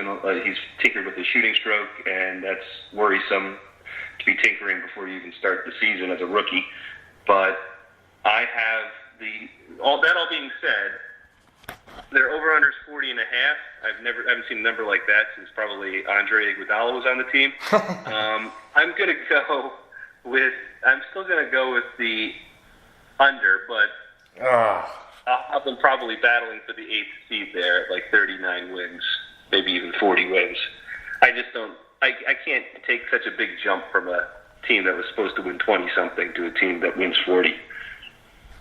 he's tinkered with his shooting stroke, and that's worrisome to be tinkering before you even start the season as a rookie. But I have all being said, their over/under is 40.5. I haven't seen a number like that since probably Andre Iguodala was on the team. I'm still gonna go with the under, but I'll have them probably battling for the 8th seed there at like 39 wins, maybe even 40 wins. I just don't. I can't take such a big jump from a team that was supposed to win 20-something to a team that wins 40.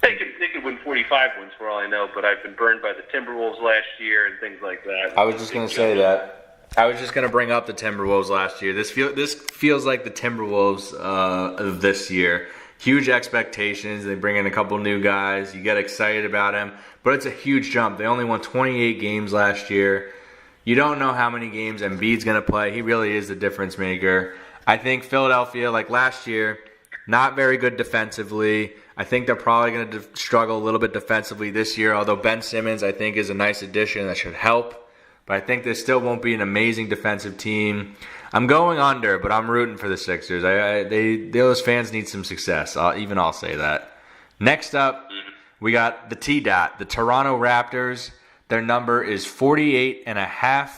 They could win 45 wins for all I know, but I've been burned by the Timberwolves last year and things like that. I was just going to say that. I was just going to bring up the Timberwolves last year. This feels like the Timberwolves of this year. Huge expectations. They bring in a couple new guys. You get excited about them, but it's a huge jump. They only won 28 games last year. You don't know how many games Embiid's going to play. He really is the difference maker. I think Philadelphia, like last year, not very good defensively. I think they're probably going to struggle a little bit defensively this year, although Ben Simmons, I think, is a nice addition that should help. But I think this still won't be an amazing defensive team. I'm going under, but I'm rooting for the Sixers. Those fans need some success. I'll say that. Next up, we got the T-Dot, the Toronto Raptors. Their number is 48.5.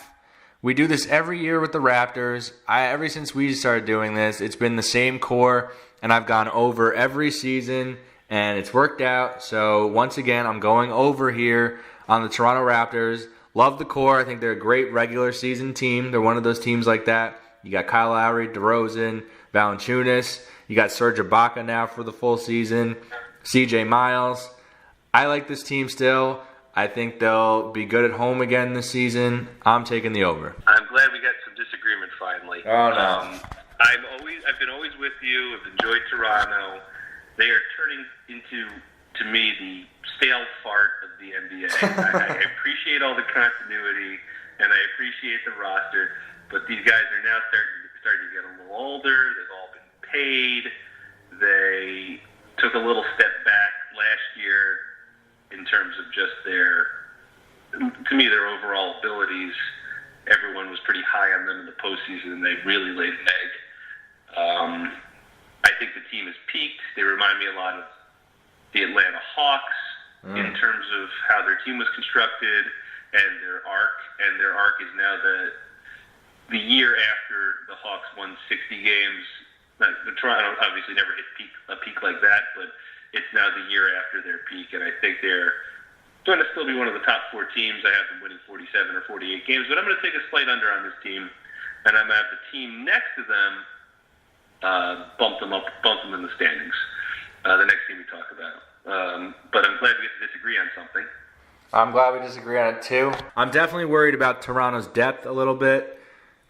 We do this every year with the Raptors. Ever since we started doing this, it's been the same core, and I've gone over every season, and it's worked out. So once again, I'm going over here on the Toronto Raptors. Love the core. I think they're a great regular season team. They're one of those teams like that. You got Kyle Lowry, DeRozan, Valanciunas. You got Serge Ibaka now for the full season. CJ Miles. I like this team still. I think they'll be good at home again this season. I'm taking the over. I'm glad we got some disagreement finally. Oh, no. I've been always with you. I've enjoyed Toronto. They are turning into, to me, the stale fart of the NBA. I appreciate all the continuity, and I appreciate the roster, but these guys are now starting to get a little older. They've all been paid. They took a little step back last year in terms of just their overall abilities. Everyone was pretty high on them in the postseason, and they really laid an egg. I think the team has peaked. They remind me a lot of the Atlanta Hawks in terms of how their team was constructed and their arc. And their arc is now the year after the Hawks won 60 games. The Toronto obviously never hit a peak like that, but it's now the year after their peak, and I think they're going to still be one of the top 4 teams. I have them winning 47 or 48 games, but I'm going to take a slight under on this team, and I'm going to have the team next to them bump them in the standings. The next team we talk about. But I'm glad we get to disagree on something. I'm glad we disagree on it too. I'm definitely worried about Toronto's depth a little bit.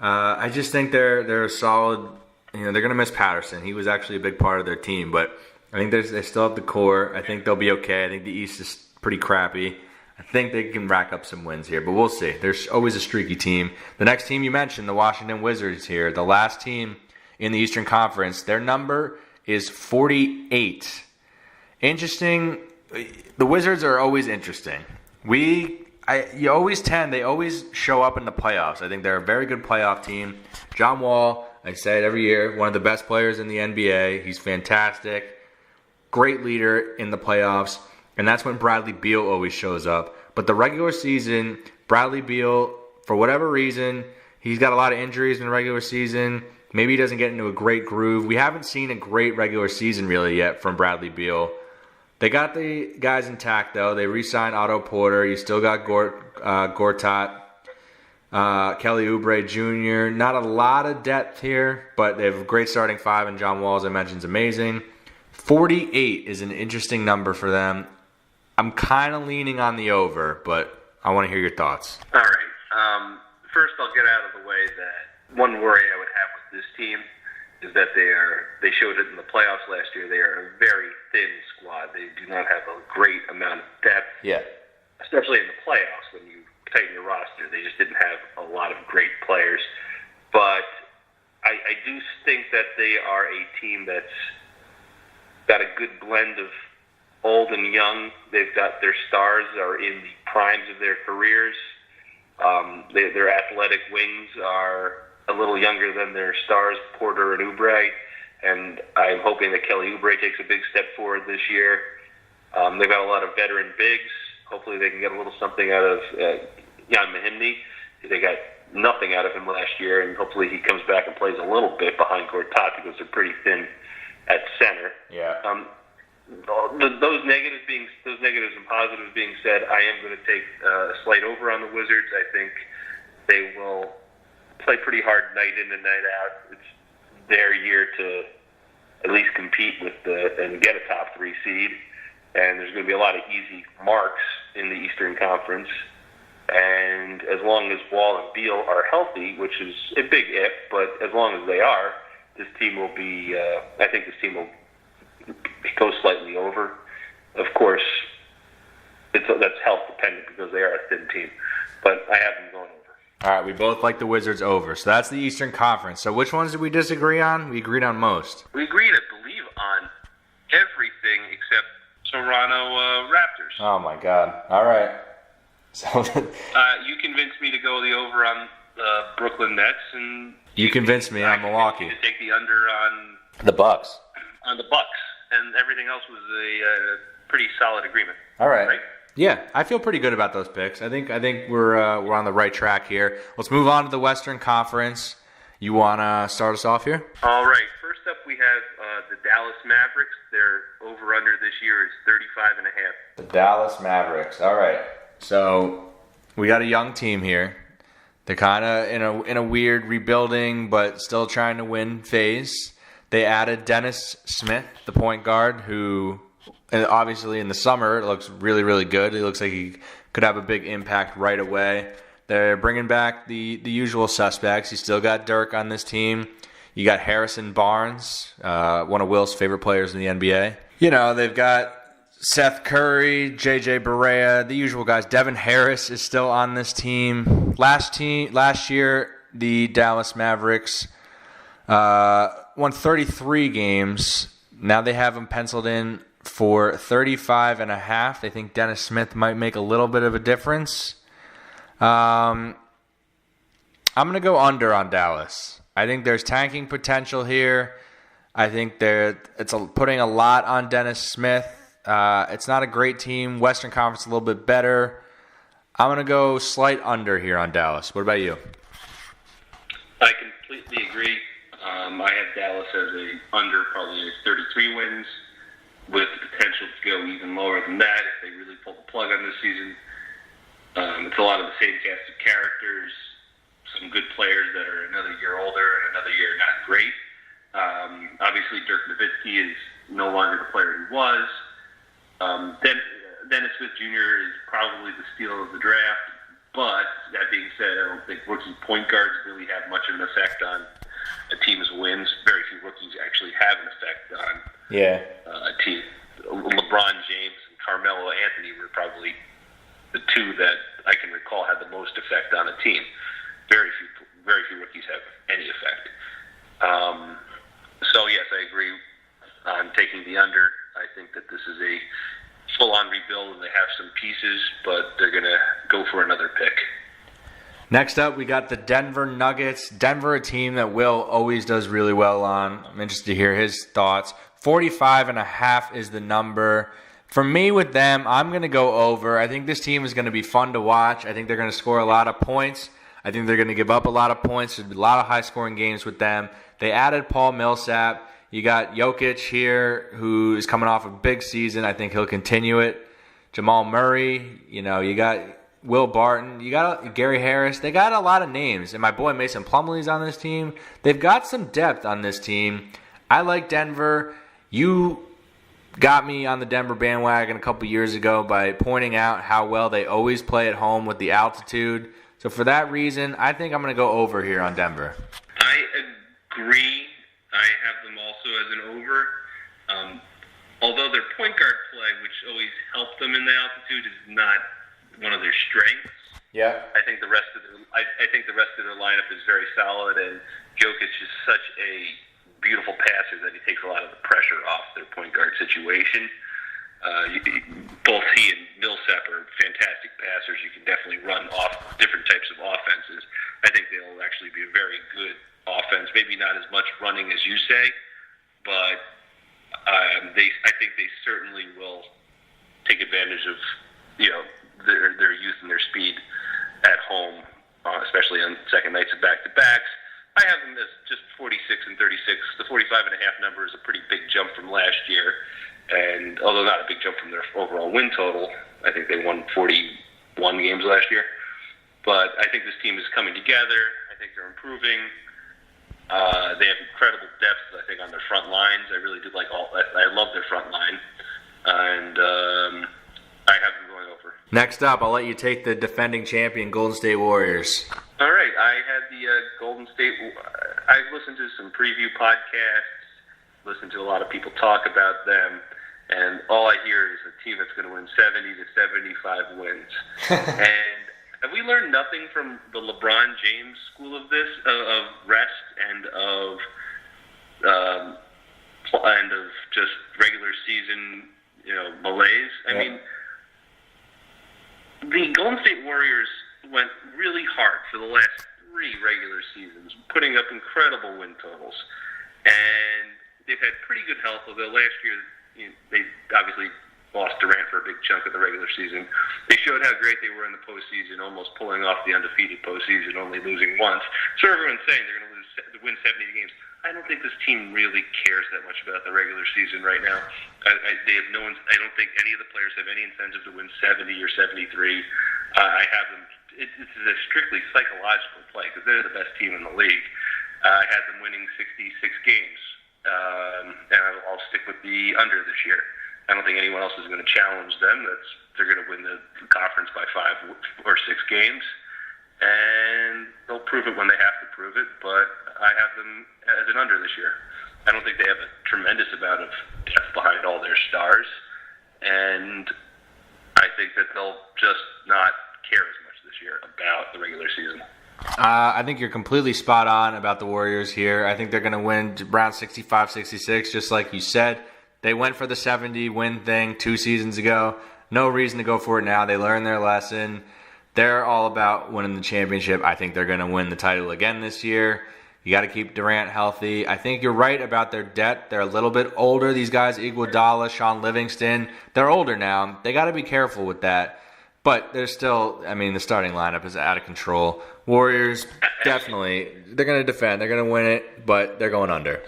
I just think they're a solid. They're going to miss Patterson. He was actually a big part of their team, but I think they still have the core. I think they'll be okay. I think the East is pretty crappy. I think they can rack up some wins here, but we'll see. There's always a streaky team. The next team you mentioned, the Washington Wizards here, the last team in the Eastern Conference, their number is 48. Interesting. The Wizards are always interesting. They always show up in the playoffs. I think they're a very good playoff team. John Wall, I say it every year, one of the best players in the NBA. He's fantastic. Great leader in the playoffs. And that's when Bradley Beal always shows up. But the regular season, Bradley Beal, for whatever reason, he's got a lot of injuries in the regular season. Maybe he doesn't get into a great groove. We haven't seen a great regular season really yet from Bradley Beal. They got the guys intact, though. They re-signed Otto Porter. You still got Gortat, Kelly Oubre Jr. Not a lot of depth here, but they have a great starting five, and John Wall, as I mentioned, is amazing. 48 is an interesting number for them. I'm kind of leaning on the over, but I want to hear your thoughts. All right. First, I'll get out of the way that one worry I would have with this team is that they showed it in the playoffs last year. They are a very thin squad. They do not have a great amount of depth. Yeah. Especially in the playoffs when you tighten your roster. They just didn't have a lot of great players. But I do think that they are a team that's got a good blend of old and young. They've got their stars are in the primes of their careers. Their athletic wings are a little younger than their stars, Porter and Oubre, and I'm hoping that Kelly Oubre takes a big step forward this year. They've got a lot of veteran bigs. Hopefully they can get a little something out of Jan Mahimny. They got nothing out of him last year, and hopefully he comes back and plays a little bit behind Gortat because they're pretty thin at center. Yeah. Those negatives and positives being said, I am going to take a slight over on the Wizards. I think they will play pretty hard night in and night out. It's their year to at least compete and get a top 3 seed. And there's going to be a lot of easy marks in the Eastern Conference. And as long as Wall and Beal are healthy, which is a big if, but as long as they are, this team will be. I think this team will go slightly over. Of course, that's health dependent because they are a thin team. But I have them going over. All right, we both like the Wizards over. So that's the Eastern Conference. So which ones did we disagree on? We agreed on most. We agreed, I believe, on everything except Toronto Raptors. Oh, my God. All right. So you convinced me to go the over on the Brooklyn Nets, and you convinced me on Milwaukee. To take the under on the Bucks. On the Bucks, and everything else was a pretty solid agreement. All right. Right? Yeah, I feel pretty good about those picks. I think we're on the right track here. Let's move on to the Western Conference. You want to start us off here? All right. First up, we have the Dallas Mavericks. Their over/under this year is 35.5. The Dallas Mavericks. All right. So we got a young team here. They're kind of in a weird rebuilding, but still trying to win phase. They added Dennis Smith, the point guard, who obviously in the summer it looks really, really good. He looks like he could have a big impact right away. They're bringing back the usual suspects. You still got Dirk on this team. You got Harrison Barnes, one of Will's favorite players in the NBA. They've got Seth Curry, J.J. Barea, the usual guys. Devin Harris is still on this team. Last year, the Dallas Mavericks won 33 games. Now they have them penciled in for 35.5. They think Dennis Smith might make a little bit of a difference. I'm going to go under on Dallas. I think there's tanking potential here. I think it's putting a lot on Dennis Smith. It's not a great team. Western Conference a little bit better. I'm going to go slight under here on Dallas. What about you? I completely agree. I have Dallas as a under, probably 33 wins, with the potential to go even lower than that if they really pull the plug on this season. It's a lot of the same cast of characters, some good players that are another year older and another year not great. Obviously, Dirk Nowitzki is no longer the player he was. Dennis Smith Jr. is probably the steal of the draft. But that being said, I don't think rookie point guards really have much of an effect on a team's wins. Very few rookies actually have an effect on a team. LeBron James and Carmelo Anthony were probably the two that I can recall had the most effect on a team. Very few rookies have any effect. So yes, I agree on taking the under. I think that this is a full-on rebuild, and they have some pieces, but they're going to go for another pick. Next up, we got the Denver Nuggets. Denver, a team that Will always does really well on. I'm interested to hear his thoughts. 45.5 is the number. For me with them, I'm going to go over. I think this team is going to be fun to watch. I think they're going to score a lot of points. I think they're going to give up a lot of points. There's a lot of high-scoring games with them. They added Paul Millsap. You got Jokic here, who is coming off a big season. I think he'll continue it. Jamal Murray, you got Will Barton. You got Gary Harris. They got a lot of names. And my boy Mason Plumlee's on this team. They've got some depth on this team. I like Denver. You got me on the Denver bandwagon a couple years ago by pointing out how well they always play at home with the altitude. So for that reason, I think I'm going to go over here on Denver. I agree. I have them also as an over. Although their point guard play, which always helped them in the altitude, is not one of their strengths. Yeah. I think the rest of their lineup is very solid, and Jokic is such a beautiful passer that he takes a lot of the pressure off their point guard situation. Both he and Millsap are fantastic passers. You can definitely run off different types of offenses. I think they'll actually be a very good offense. Maybe not as much running as you say, but I think they certainly will take advantage of their youth and their speed at home, especially on second nights of back-to-backs. I have them as just 46 and 36. The 45.5 number is a pretty big jump from last year, and although not a big jump from their overall win total, I think they won 41 games last year. But I think this team is coming together. I think they're improving. They have incredible depth, I think, on their front lines. I really do I love their front line, and I have them going over. Next up, I'll let you take the defending champion Golden State Warriors. All right, I had the Golden State. I've listened to some preview podcasts, listened to a lot of people talk about them, and all I hear is a team that's going to win 70 to 75 wins. And have we learned nothing from the LeBron James school of this, of rest and of just regular season, malaise? I mean, the Golden State Warriors went really hard for the last 3 regular seasons, putting up incredible win totals, and they've had pretty good health. Although last year they obviously lost Durant for a big chunk of the regular season. They showed how great they were in the postseason, almost pulling off the undefeated postseason, only losing once. So everyone's saying they're going to win 70 games. I don't think this team really cares that much about the regular season right now. They have no. I don't think any of the players have any incentive to win 70 or 73. I have them. It's a strictly psychological play because they're the best team in the league. I had them winning 66 games, and I'll stick with the under this year. I don't think anyone else is going to challenge them. They're going to win the conference by 5 or 6 games, and they'll prove it when they have to prove it. But I have them as an under this year. I don't think they have a tremendous amount of depth behind all their stars, and I think that they'll just not care as much this year about the regular season. I think you're completely spot on about the Warriors here. I think they're going to win around 65, 66, just like you said. They went for the 70-win thing 2 seasons ago. No reason to go for it now. They learned their lesson. They're all about winning the championship. I think they're going to win the title again this year. You got to keep Durant healthy. I think you're right about their depth. They're a little bit older. These guys, Iguodala, Sean Livingston, they're older now. They got to be careful with that. But they're still, the starting lineup is out of control. Warriors, definitely, they're going to defend. They're going to win it, but they're going under.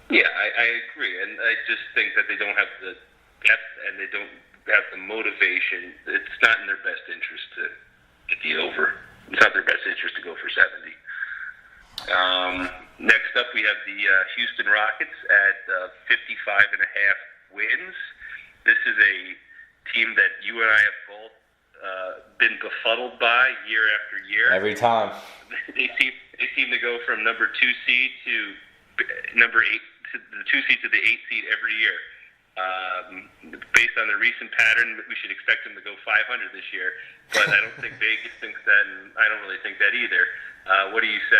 Yeah, I agree. And I just think that they don't have the depth and they don't have the motivation. It's not in their best interest to get the over. It's not their best interest to go for 70. Next up, we have the Houston Rockets at 55.5 wins. This is a team that you and I have both been befuddled by year after year. Every time. They seem to go from number 2 seed to number 8 to the 2 seed to the 8 seed every year. Based on the recent pattern, we should expect them to go 500 this year. But I don't think Vegas thinks that, and I don't really think that either. What do you say?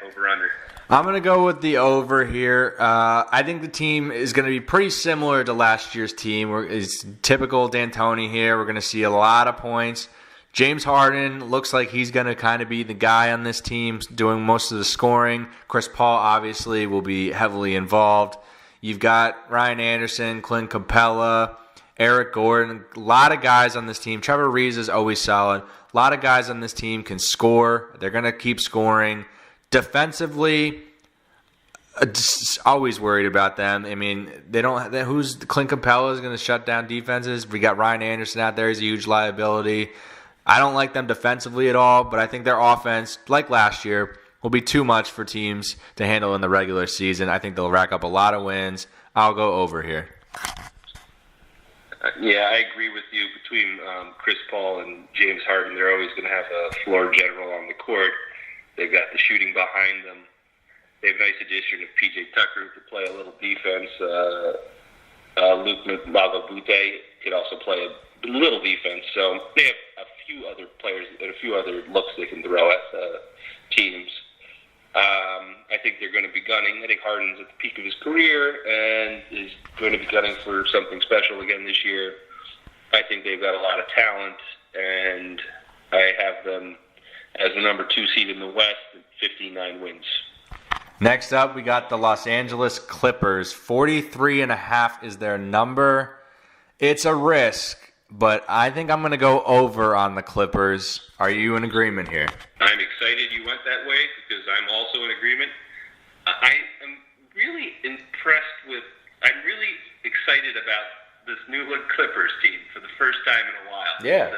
55.5 over under. I'm going to go with the over here. I think the team is going to be pretty similar to last year's team. It's typical D'Antoni here. We're going to see a lot of points. James Harden looks like he's going to kind of be the guy on this team doing most of the scoring. Chris Paul obviously will be heavily involved. You've got Ryan Anderson, Clint Capella, Eric Gordon, a lot of guys on this team. Trevor Reeves is always solid. A lot of guys on this team can score. They're going to keep scoring. Defensively, just always worried about them. I mean, they don't. Who's Clint Capella is going to shut down defenses? We got Ryan Anderson out there. He's a huge liability. I don't like them defensively at all, but I think their offense, like last year, will be too much for teams to handle in the regular season. I think they'll rack up a lot of wins. I'll go over here. Yeah, I agree with you. Between Chris Paul and James Harden, they're always going to have a floor general on the court. They've got the shooting behind them. They have a nice addition of P.J. Tucker to play a little defense. Luke Magabute could also play a little defense. So they have a few other players and a few other looks they can throw at teams. I think they're going to be gunning. I think Harden's at the peak of his career and is going to be gunning for something special again this year. I think they've got a lot of talent, and I have them as the number 2 seed in the West at 59 wins. Next up, we got the Los Angeles Clippers. 43.5 is their number. It's a risk, but I think I'm going to go over on the Clippers. Are you in agreement here? I'm excited you went that way because I'm also in agreement. I am really impressed with, I'm really excited about this new look Clippers team for the first time in a while. Yeah.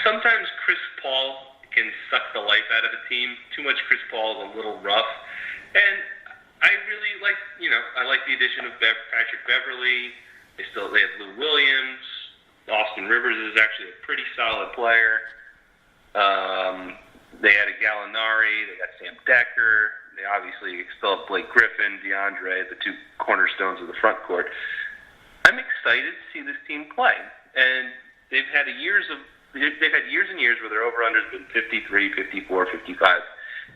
Sometimes Chris Paul can suck the life out of a team. Too much Chris Paul is a little rough. And I really like, I like the addition of Patrick Beverly. They have Lou Williams. Austin Rivers is actually a pretty solid player. They had a Gallinari. They got Sam Decker. They obviously still have Blake Griffin, DeAndre, the 2 cornerstones of the front court. I'm excited to see this team play. And they've had years and years where their over-under has been 53, 54, 55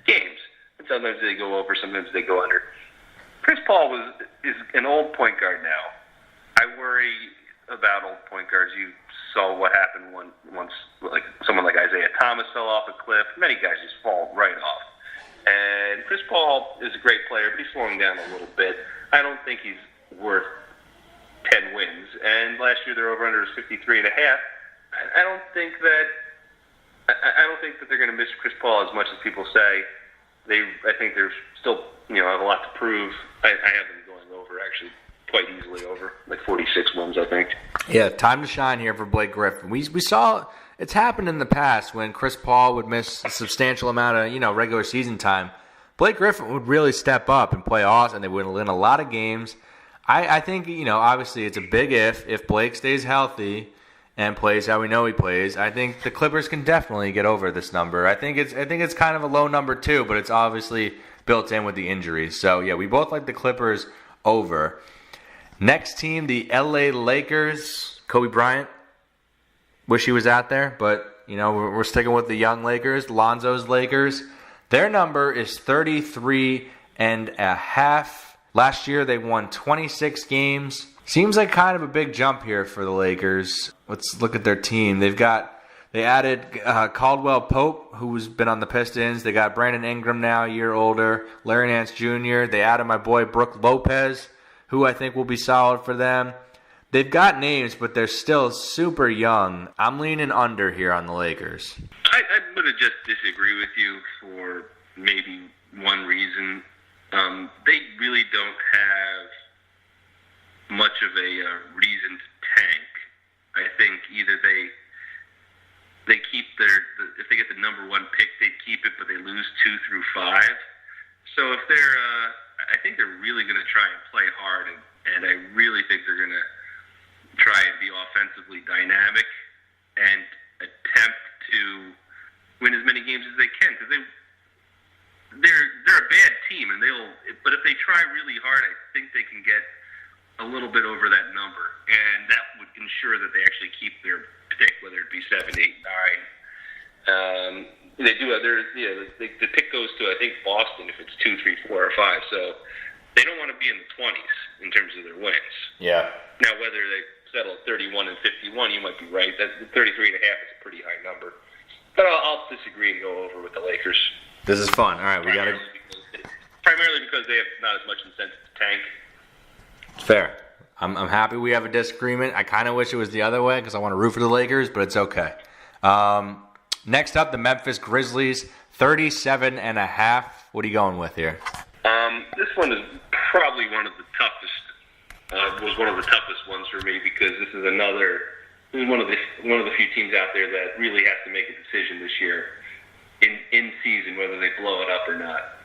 games. And sometimes they go over, sometimes they go under. Chris Paul is an old point guard now. I worry about old point guards. You saw what happened once like someone like Isaiah Thomas fell off a cliff. Many guys just fall right off. And Chris Paul is a great player, but he's slowing down a little bit. I don't think he's worth 10 wins. And last year their over-under was 53.5. I don't think that they're going to miss Chris Paul as much as people say. I think they're still, have a lot to prove. I have them going over, actually, quite easily over, like 46 wins, I think. Yeah, time to shine here for Blake Griffin. We saw it's happened in the past when Chris Paul would miss a substantial amount of, regular season time. Blake Griffin would really step up and play awesome, and they would win a lot of games. I think, obviously it's a big if Blake stays healthy and plays how we know he plays. I think the Clippers can definitely get over this number. I think it's kind of a low number too, but it's obviously built in with the injuries. So yeah, we both like the Clippers over. Next team, the LA Lakers. Kobe Bryant. Wish he was out there, but we're sticking with the young Lakers, Lonzo's Lakers. Their number is 33.5. Last year they won 26 games. Seems like kind of a big jump here for the Lakers. Let's look at their team. They added Caldwell Pope, who's been on the Pistons. They got Brandon Ingram now, a year older. Larry Nance Jr. They added my boy Brook Lopez, who I think will be solid for them. They've got names, but they're still super young. I'm leaning under here on the Lakers. I'm going to just disagree with you for maybe one reason. They really don't have much of a reason to tank. I think either they keep if they get the number 1 pick, they keep it, but they lose 2 through 5. So if I think they're really going to try and play hard, and I really think they're going to try and be offensively dynamic. and attempt to win as many games as they can, because they're a bad team, but if they try really hard, I think they can get a little bit over that number, and that would ensure that they actually keep their pick, whether it be 7, 8, 9. They do. The pick goes to, I think, Boston if it's 2, 3, 4, or 5. So they don't want to be in the 20s in terms of their wins. Yeah. Now, whether they settle at 31 and 51, you might be right. That 33.5 is a pretty high number. But I'll disagree and go over with the Lakers. This is fun. All right, we got to. Primarily because they have not as much incentive to tank. Fair. I'm happy we have a disagreement. I kind of wish it was the other way because I want to root for the Lakers, but it's okay. Next up, the Memphis Grizzlies, 37.5. What are you going with here? This one is probably one of the toughest. Was one of the toughest ones for me because this is one of the few teams out there that really has to make a decision this year in season whether they blow it up or not.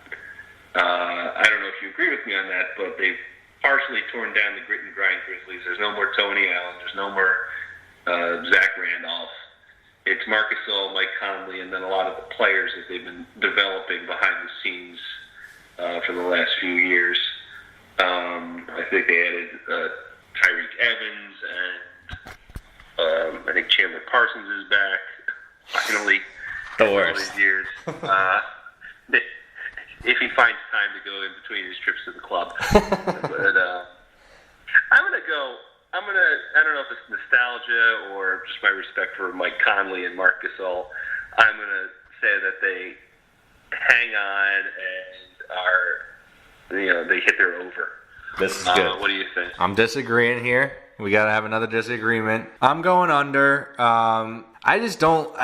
I don't know if you agree with me on that, but they've partially torn down the grit and grind Grizzlies. There's no more Tony Allen. There's no more Zach Randolph. It's Marc Gasol, Mike Conley, and then a lot of the players that they've been developing behind the scenes for the last few years. I think they added Tyreke Evans, and I think Chandler Parsons is back, finally. The worst. All these years. If he finds time to go in between his trips to the club. But I don't know if it's nostalgia or just my respect for Mike Conley and Marc Gasol. I'm going to say that they hang on and they hit their over. This is good. What do you think? I'm disagreeing here. We got to have another disagreement. I'm going under. I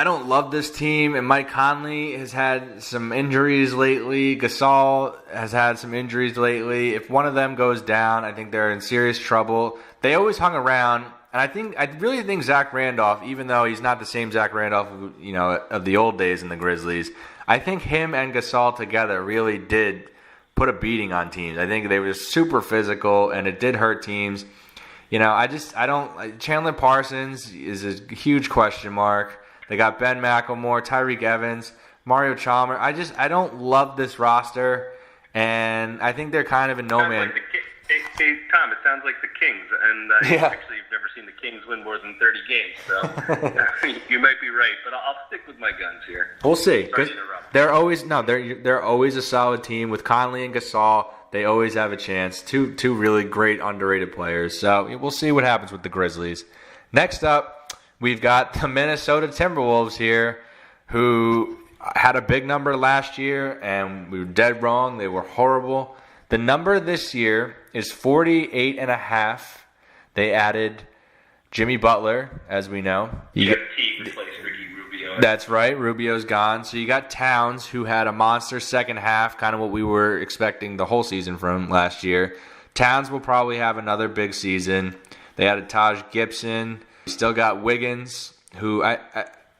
don't love this team, and Mike Conley has had some injuries lately. Gasol has had some injuries lately. If one of them goes down, I think they're in serious trouble. They always hung around, and I really think Zach Randolph, even though he's not the same Zach Randolph, of the old days in the Grizzlies, I think him and Gasol together really did put a beating on teams. I think they were super physical, and it did hurt teams. Chandler Parsons is a huge question mark. They got Ben McLemore, Tyreke Evans, Mario Chalmers. I don't love this roster, and I think they're kind of in no man. Hey, Tom, it sounds like the Kings, and actually you've never seen the Kings win more than 30 games, so you might be right, but I'll stick with my guns here. We'll see. They're always a solid team with Conley and Gasol. They always have a chance. Two really great underrated players. So we'll see what happens with the Grizzlies. Next up, we've got the Minnesota Timberwolves here, who had a big number last year, and we were dead wrong. They were horrible. The number this year is 48.5. They added Jimmy Butler, as we know. That's right. Rubio's gone. So you got Towns, who had a monster second half, kind of what we were expecting the whole season from last year. Towns will probably have another big season. They added Taj Gibson. Still got Wiggins, who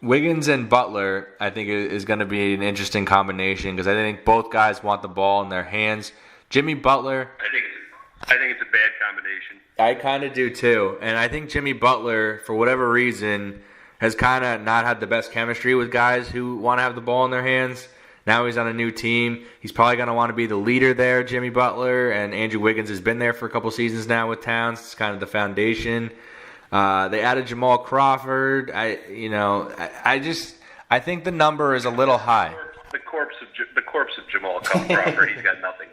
Wiggins and Butler, I think, is going to be an interesting combination because I think both guys want the ball in their hands. Jimmy Butler. I think it's a bad combination. I kind of do too. And I think Jimmy Butler, for whatever reason, has kind of not had the best chemistry with guys who want to have the ball in their hands. Now he's on a new team. He's probably going to want to be the leader there, Jimmy Butler. And Andrew Wiggins has been there for a couple seasons now with Towns. It's kind of the foundation. They added Jamal Crawford. I think the number is a little high. The corpse of Jamal Crawford. He's got nothing.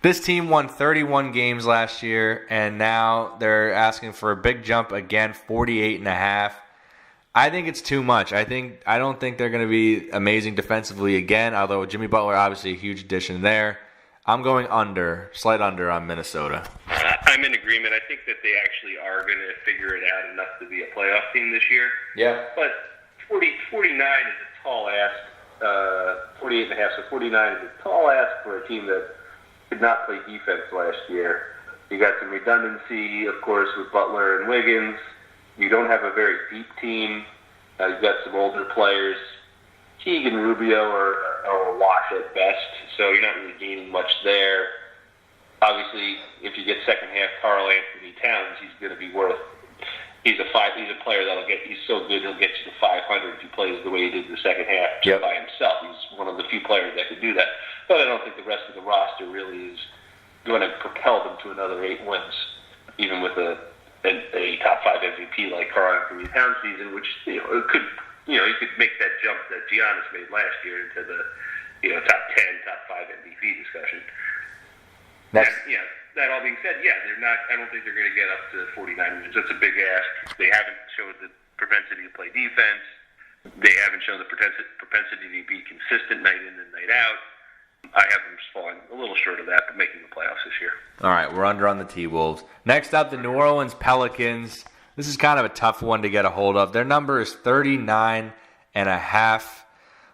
This team won 31 games last year, and now they're asking for a big jump again, 48.5. I think it's too much. I don't think they're going to be amazing defensively again, although Jimmy Butler obviously a huge addition there. I'm going slight under on Minnesota. I'm in agreement. I think that they actually are going to figure it out enough to be a playoff team this year. Yeah. But 49 is a tall ask. 48.5, so 49 is a tall ask for a team that did not play defense last year. You got some redundancy, of course, with Butler and Wiggins. You don't have a very deep team. You've got some older players. Teague and Rubio are a wash at best, so you're not really gaining much there. Obviously, if you get second half Karl Anthony Towns, he's going to be worth He's a player he's so good he'll get you to 500 if he plays the way he did in the second half just by himself. He's one of the few players that could do that. But I don't think the rest of the roster really is going to propel them to another 8 wins, even with a top 5 MVP like Karl-Anthony Towns season, which he could make that jump that Giannis made last year into the top 10, top 5 MVP discussion. That all being said, they're not. I don't think they're going to get up to 49 wins. That's a big ask. They haven't showed the propensity to play defense. They haven't shown the propensity to be consistent night in and night out. I have them falling a little short of that, but making the playoffs this year. All right, we're under on the T-Wolves. Next up, the New Orleans Pelicans. This is kind of a tough one to get a hold of. Their number is 39.5.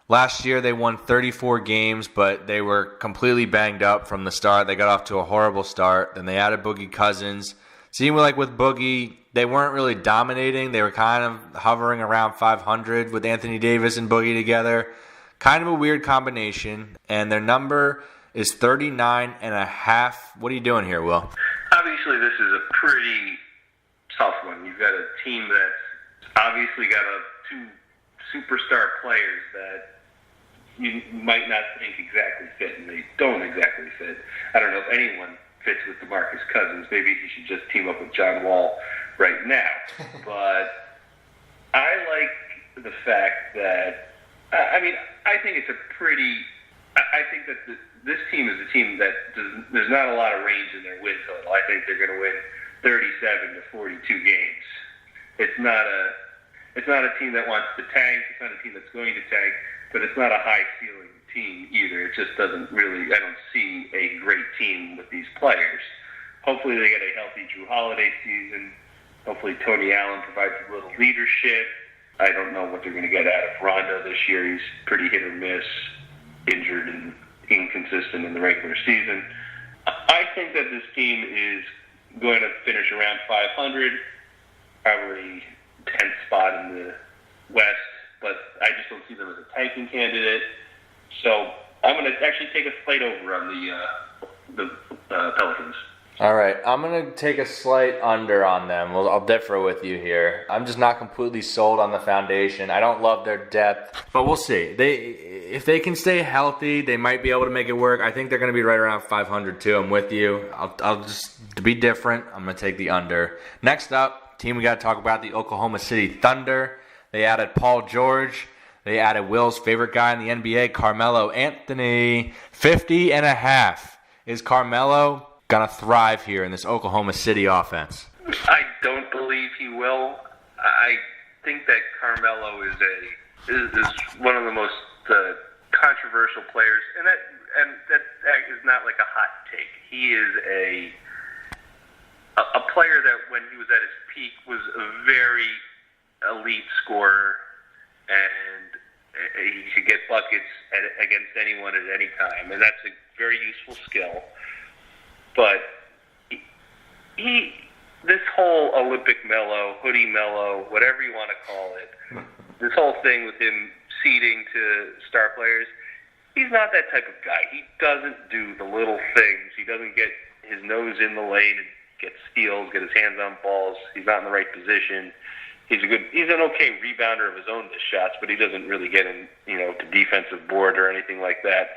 Last year, they won 34 games, but they were completely banged up from the start. They got off to a horrible start. Then they added Boogie Cousins. Seemed like with Boogie, they weren't really dominating. They were kind of hovering around 500 with Anthony Davis and Boogie together. Kind of a weird combination. And their number is 39.5. What are you doing here, Will? Obviously, this is a pretty tough one. You've got a team that's obviously got two superstar players that you might not think exactly fit, and they don't exactly fit. I don't know if anyone fits with DeMarcus Cousins. Maybe he should just team up with John Wall right now. But I like the fact that, I think it's a pretty, I think that this team is a team that there's not a lot of range in their win total. I think they're going to win 37 to 42 games. It's not a team that wants to tank. It's not a team that's going to tank, but it's not a high-ceiling team either. It just doesn't really, I don't see a great team with these players. Hopefully they get a healthy Drew Holiday season. Hopefully Tony Allen provides a little leadership. I don't know what they're going to get out of Rondo this year. He's pretty hit or miss, injured and inconsistent in the regular season. I think that this team is going to finish around 500, probably 10th spot in the West, but I just don't see them as a tanking candidate. So I'm going to actually take a slight over on the Pelicans. All right, I'm going to take a slight under on them. Well, I'll differ with you here. I'm just not completely sold on the foundation. I don't love their depth, but we'll see. If they can stay healthy, they might be able to make it work. I think they're going to be right around 500 too. I'm with you. I'll just, to be different, I'm going to take the under. Next up, team we got to talk about, the Oklahoma City Thunder. They added Paul George. They added Will's favorite guy in the NBA, Carmelo Anthony. 50.5. Is Carmelo going to thrive here in this Oklahoma City offense? I don't believe he will. I think that Carmelo is one of the most controversial players, and that is not like a hot take. He is a player that, when he was at his peak, was a very elite scorer, and he could get buckets against anyone at any time, and that's a very useful skill. But this whole Olympic Melo, hoodie Melo, whatever you want to call it, this whole thing with him ceding to star players, he's not that type of guy. He doesn't do the little things. He doesn't get his nose in the lane and get steals, get his hands on balls. He's not in the right position. He's an okay rebounder of his own missed shots, but he doesn't really get in, to defensive board or anything like that.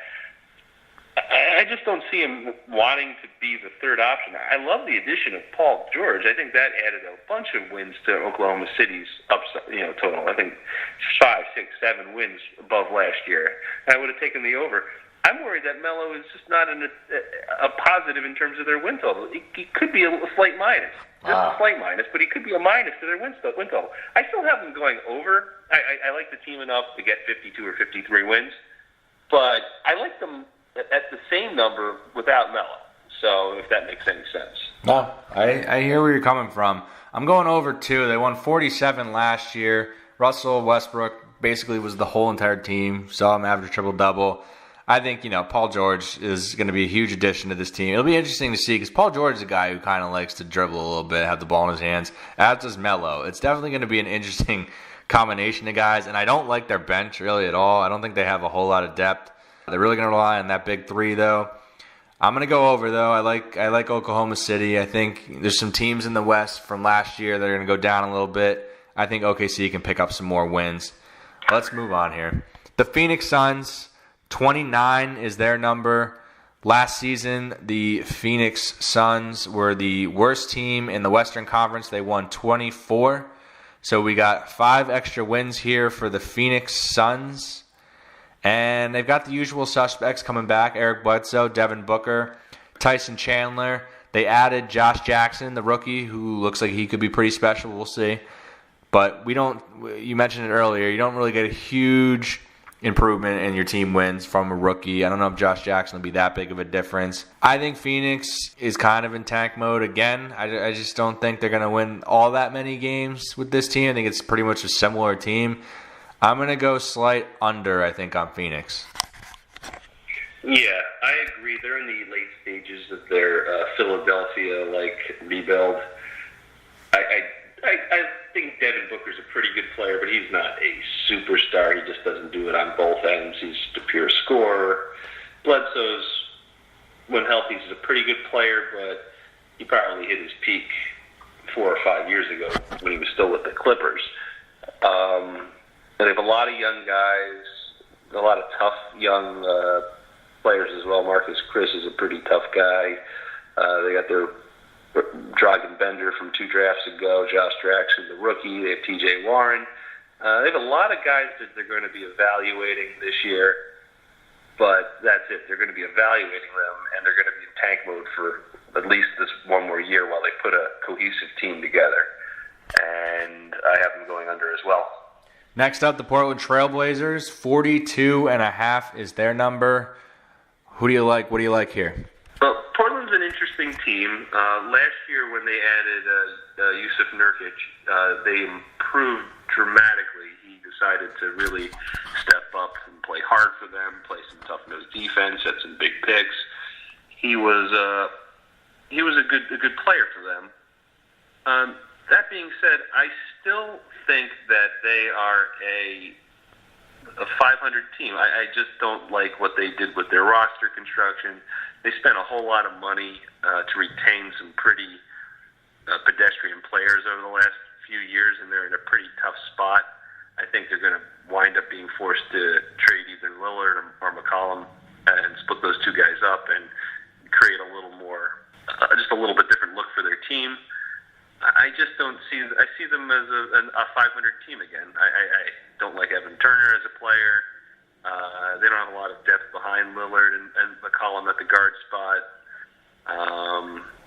I just don't see him wanting to be the third option. I love the addition of Paul George. I think that added a bunch of wins to Oklahoma City's total. I think 5, 6, 7 wins above last year. I would have taken the over. I'm worried that Melo is just not a positive in terms of their win total. He could be a slight minus. Just a slight minus, but he could be a minus to their win total. I still have them going over. I like the team enough to get 52 or 53 wins, but I like them at the same number without Melo. So if that makes any sense. No, I hear where you're coming from. I'm going over too. They won 47 last year. Russell Westbrook basically was the whole entire team. Saw him average triple-double. I think, Paul George is going to be a huge addition to this team. It'll be interesting to see because Paul George is a guy who kind of likes to dribble a little bit, have the ball in his hands, as does Melo. It's definitely going to be an interesting combination of guys, and I don't like their bench really at all. I don't think they have a whole lot of depth. They're really going to rely on that big three, though. I'm going to go over, though. I like Oklahoma City. I think there's some teams in the West from last year that are going to go down a little bit. I think OKC can pick up some more wins. Let's move on here. The Phoenix Suns, 29 is their number. Last season, the Phoenix Suns were the worst team in the Western Conference. They won 24. So we got 5 extra wins here for the Phoenix Suns. And they've got the usual suspects coming back: Eric Bledsoe, Devin Booker, Tyson Chandler. They added Josh Jackson, the rookie, who looks like he could be pretty special. We'll see. But you mentioned it earlier, you don't really get a huge improvement in your team wins from a rookie. I don't know if Josh Jackson will be that big of a difference. I think Phoenix is kind of in tank mode again. I just don't think they're going to win all that many games with this team. I think it's pretty much a similar team. I'm going to go slight under, I think, on Phoenix. Yeah, I agree. They're in the late stages of their Philadelphia-like rebuild. I think Devin Booker's a pretty good player, but he's not a superstar. He just doesn't do it on both ends. He's just a pure scorer. Bledsoe's, when healthy, he's a pretty good player, but he probably hit his peak 4 or 5 years ago when he was still with the Clippers. And they have a lot of young guys, a lot of tough young players as well. Marcus Chris is a pretty tough guy. They got their Dragan Bender from 2 drafts ago, Josh Jackson, the rookie. They have T.J. Warren. They have a lot of guys that they're going to be evaluating this year, but that's it. They're going to be evaluating them, and they're going to be in tank mode for at least this one more year while they put a cohesive team together. And I have them going under as well. Next up, the Portland Trailblazers, 42.5 is their number. Who do you like? What do you like here? Well, Portland's an interesting team. Last year when they added Yusuf Nurkic, they improved dramatically. He decided to really step up and play hard for them, play some tough-nosed defense, had some big picks. He was a good player for them. That being said, I still think that they are a 500 team. I just don't like what they did with their roster construction. They spent a whole lot of money to retain some pretty pedestrian players over the last few years, and they're in a pretty tough spot. I think they're going to wind up being forced to trade either Lillard or McCollum and split those two guys up and create a little more, just a little bit different look for their team. I just don't see. I see them as a 500 team again. I don't like Evan Turner as a player. They don't have a lot of depth behind Lillard and McCollum at the guard spot.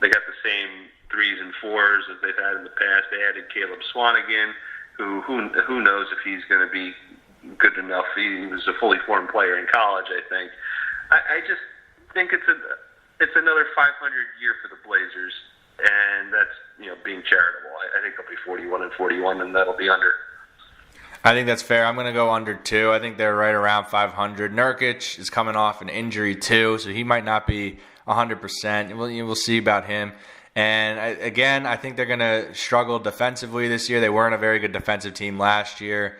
They got the same 3s and 4s as they've had in the past. They added Caleb Swanigan, who knows if he's going to be good enough. He was a fully formed player in college, I think. I just think it's another 500 year for the Blazers, and that's being charitable. I think they'll be 41-41, and that'll be under. I think that's fair. I'm going to go under 2. I think they're right around 500. Nurkic is coming off an injury too, so he might not be 100%. We'll see about him. And I think they're going to struggle defensively this year. They weren't a very good defensive team last year.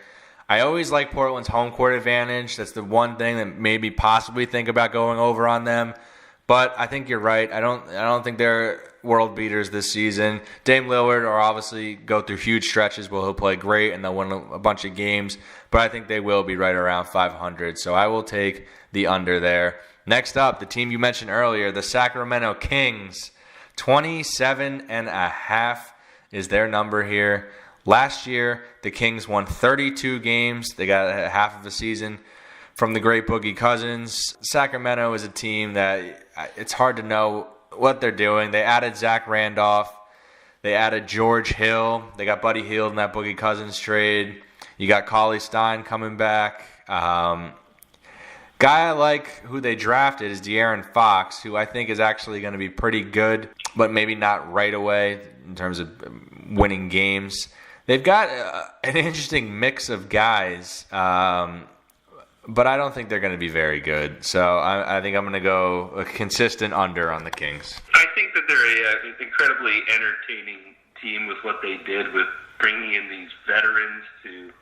I always like Portland's home court advantage. That's the one thing that maybe possibly think about going over on them. But I think you're right. I don't think they're world beaters this season. Dame Lillard will obviously go through huge stretches where he'll play great and they'll win a bunch of games. But I think they will be right around 500. So I will take the under there. Next up, the team you mentioned earlier, the Sacramento Kings. 27.5 is their number here. Last year, the Kings won 32 games. They got half of a season from the great Boogie Cousins. Sacramento is a team that it's hard to know what they're doing. They added Zach Randolph. They added George Hill. They got Buddy Hield in that Boogie Cousins trade. You got Cauley Stein coming back. Guy I like who they drafted is De'Aaron Fox, who I think is actually going to be pretty good, but maybe not right away in terms of winning games. They've got an interesting mix of guys, but I don't think they're going to be very good. So I think I'm going to go a consistent under on the Kings. I think that they're an incredibly entertaining team with what they did with bringing in these veterans to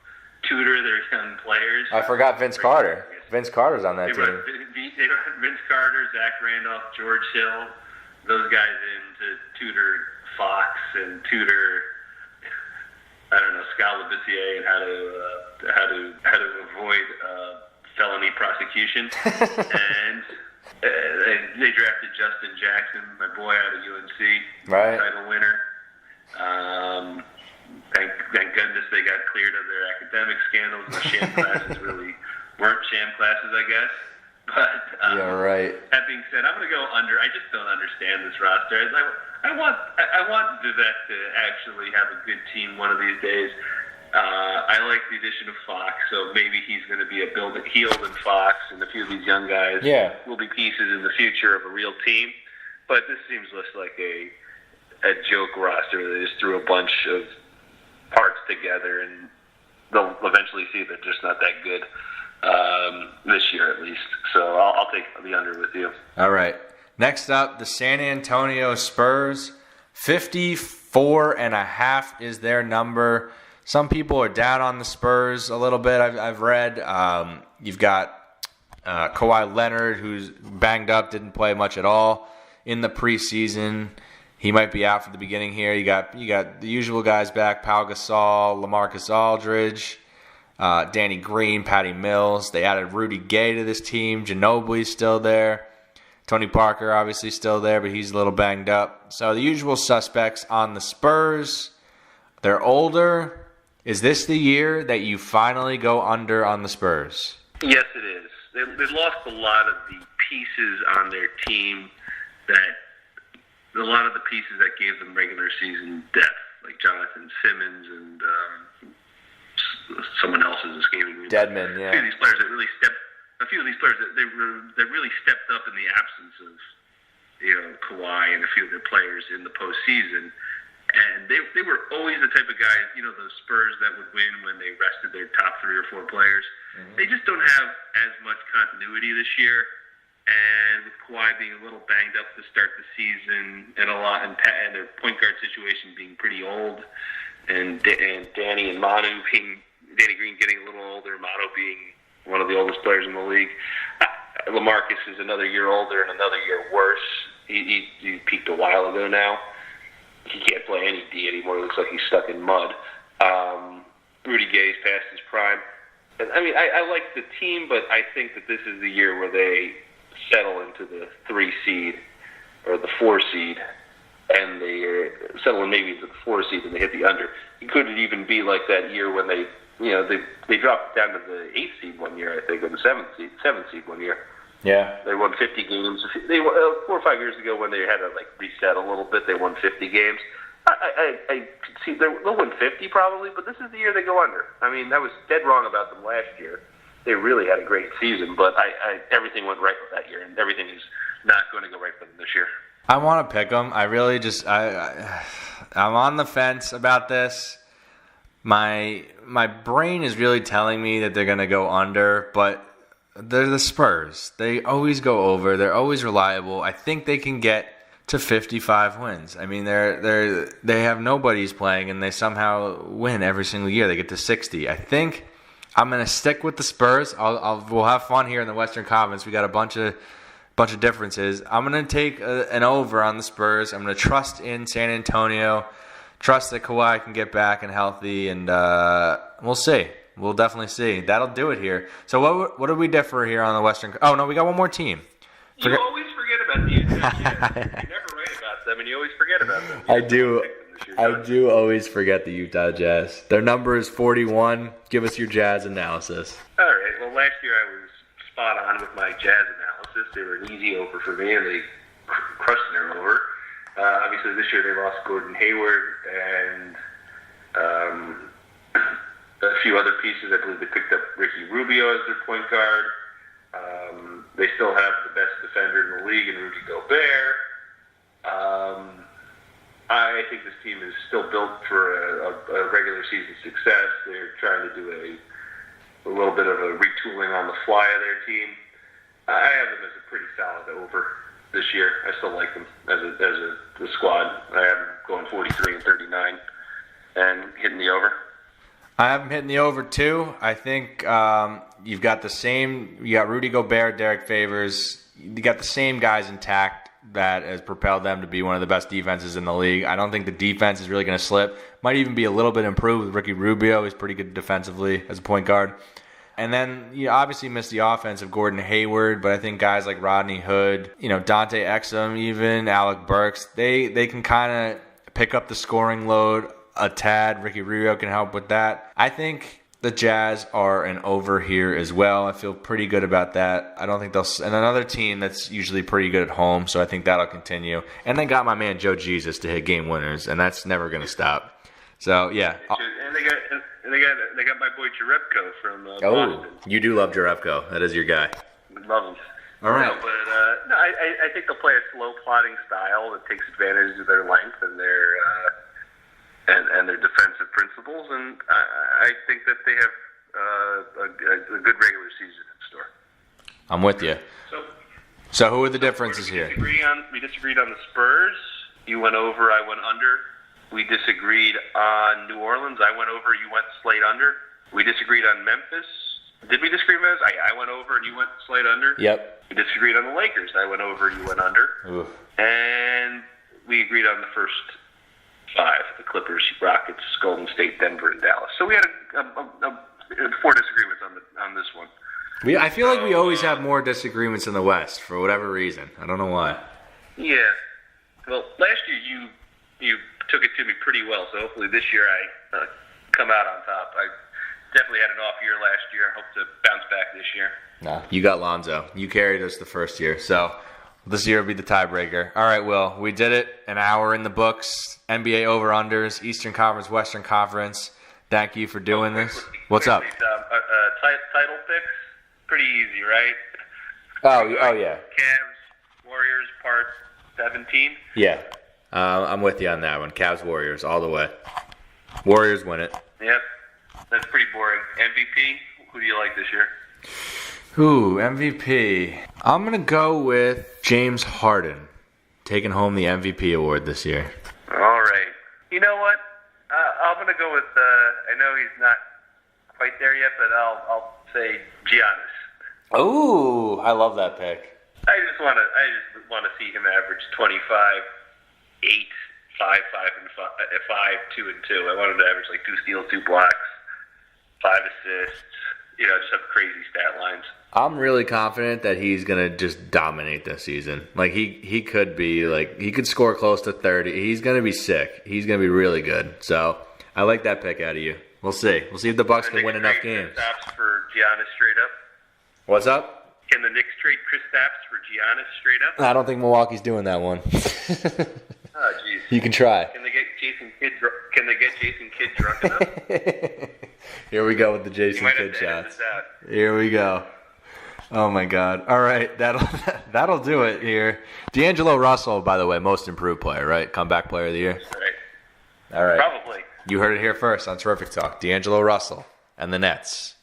tutor their young players. I forgot Vince Carter. Vince Carter's on that team. They brought Vince Carter, Zach Randolph, George Hill, those guys in to tutor Fox and tutor, I don't know, Scott Labissiere and how to avoid felony prosecution. And they drafted Justin Jackson, my boy out of UNC, right, title winner. Thank goodness they got cleared of their academic scandals. The sham classes really weren't sham classes, I guess. But yeah, right. That being said, I'm going to go under. I just don't understand this roster. I want Vivek to actually have a good team one of these days. I like the addition of Fox, so maybe he's going to be a Heald Fox, and a few of these young guys will be pieces in the future of a real team. But this seems less like a joke roster. They just threw a bunch of parts together, and they'll eventually see they're just not that good this year, at least. So I'll take the under with you. All right. Next up, the San Antonio Spurs. 54.5 is their number. Some people are down on the Spurs a little bit. I've read. You've got Kawhi Leonard, who's banged up, didn't play much at all in the preseason. He might be out for the beginning here. You got the usual guys back: Pau Gasol, LaMarcus Aldridge, Danny Green, Patty Mills. They added Rudy Gay to this team. Ginobili's still there. Tony Parker obviously still there, but he's a little banged up. So the usual suspects on the Spurs. They're older. Is this the year that you finally go under on the Spurs? Yes, it is. They lost a lot of the pieces on their team that gave them regular season depth, like Jonathan Simmons and someone else is escaping me. Deadman, yeah. A few of these players that really stepped up in the absence of Kawhi and a few of their players in the postseason. And they were always the type of guys, those Spurs that would win when they rested their top 3 or 4 players. Mm-hmm. They just don't have as much continuity this year. And with Kawhi being a little banged up to start the season, and their point guard situation being pretty old, and Danny Green getting a little older, Manu being one of the oldest players in the league. LaMarcus is another year older and another year worse. He peaked a while ago now. He can't play any D anymore. It looks like he's stuck in mud. Rudy Gay's past his prime. And, I like the team, but I think that this is the year where they settle into the 3 seed or the 4 seed, and they settle in maybe into the 4 seed and they hit the under. It could even be like that year when they dropped down to the 8th seed one year, I think, or the 7th seed one year. Yeah. They won 50 games. 4 or 5 years ago when they had to reset a little bit, they won 50 games. I see they'll win 50 probably, but this is the year they go under. I was dead wrong about them last year. They really had a great season, but everything went right with that year, and everything is not going to go right for them this year. I want to pick them. I really just I'm on the fence about this. My brain is really telling me that they're going to go under, but they're the Spurs. They always go over. They're always reliable. I think they can get to 55 wins. They have nobodies playing, and they somehow win every single year. They get to 60. I think I'm going to stick with the Spurs. We'll have fun here in the Western Conference. We got a bunch of differences. I'm going to take an over on the Spurs. I'm going to trust in San Antonio. Trust that Kawhi can get back and healthy, and we'll see. We'll definitely see. That'll do it here. So what did we differ here on the Western? Oh, no, we got one more team. You always forget about the Utah Jazz. You never write about them, and you always forget about them. I do always forget the Utah Jazz. Their number is 41. Give us your Jazz analysis. All right. Well, last year I was spot on with my Jazz analysis. They were an easy over for me, and they crushed their over. Obviously, this year they lost Gordon Hayward and a few other pieces. I believe they picked up Ricky Rubio as their point guard. They still have the best defender in the league in Rudy Gobert. I think this team is still built for a regular season success. They're trying to do a little bit of a retooling on the fly of their team. I have them as a pretty solid over this year. I still like them as a squad. I have them going 43 and 39 and hitting the over. I have him hitting the over 2. I think you've got the same. You got Rudy Gobert, Derek Favors. You got the same guys intact that has propelled them to be one of the best defenses in the league. I don't think the defense is really going to slip. Might even be a little bit improved with Ricky Rubio. He's pretty good defensively as a point guard. And then you obviously miss the offense of Gordon Hayward, but I think guys like Rodney Hood, Dante Exum, even Alec Burks, they can kind of pick up the scoring load a tad. Ricky Rubio can help with that. I think the Jazz are an over here as well. I feel pretty good about that. I don't think they'll. And another team that's usually pretty good at home, so I think that'll continue. And they got my man Joe Jesus to hit game winners, and that's never going to stop. So yeah. And they got my boy Jerebko from Boston. You do love Jerebko. That is your guy. Love him. All right. No, I think they'll play a slow plotting style that takes advantage of their length and their defensive principles, and I think that they have a good regular season in store. I'm with you. So who are the differences here? We disagreed on the Spurs. You went over, I went under. We disagreed on New Orleans. I went over, you went slate under. We disagreed on Memphis. Did we disagree on Memphis? I went over and you went slate under. Yep. We disagreed on the Lakers. I went over, you went under. Oof. And we agreed on the first 5, the Clippers, Rockets, Golden State, Denver, and Dallas. So we had 4 disagreements on this one. I feel like we always have more disagreements in the West for whatever reason. I don't know why. Yeah. Well, last year you took it to me pretty well, so hopefully this year I come out on top. I definitely had an off year last year. I hope to bounce back this year. Nah, you got Lonzo. You carried us the first year, so this year will be the tiebreaker. All right, Will, we did it. An hour in the books. NBA over-unders, Eastern Conference, Western Conference. Thank you for doing this. What's up? Title picks? Pretty easy, right? Oh, yeah. Cavs, Warriors, part 17. Yeah, I'm with you on that one. Cavs, Warriors, all the way. Warriors win it. Yep, that's pretty boring. MVP, who do you like this year? Ooh, MVP. I'm going to go with James Harden, taking home the MVP award this year. All right. You know what? I'm going to go with, I know he's not quite there yet, but I'll say Giannis. Ooh, I love that pick. I just want to see him average 25, 8, 5, 5, 2, and 2. I want him to average like 2 steals, 2 blocks, 5 assists. Just have crazy stat lines. I'm really confident that he's going to just dominate this season. Like, he could be, he could score close to 30. He's going to be sick. He's going to be really good. So, I like that pick out of you. We'll see. We'll see if the Bucks can win enough games. Kristaps for Giannis straight up. What's up? Can the Knicks trade Kristaps for Giannis straight up? I don't think Milwaukee's doing that one. Oh, jeez. You can try. Can they get Jason Kidd drunk enough? Here we go with the Jason Kidd shots. Here we go. Oh my God! All right, that'll do it here. D'Angelo Russell, by the way, most improved player, right? Comeback player of the year. Right. All right. Probably. You heard it here first on Terrific Talk. D'Angelo Russell and the Nets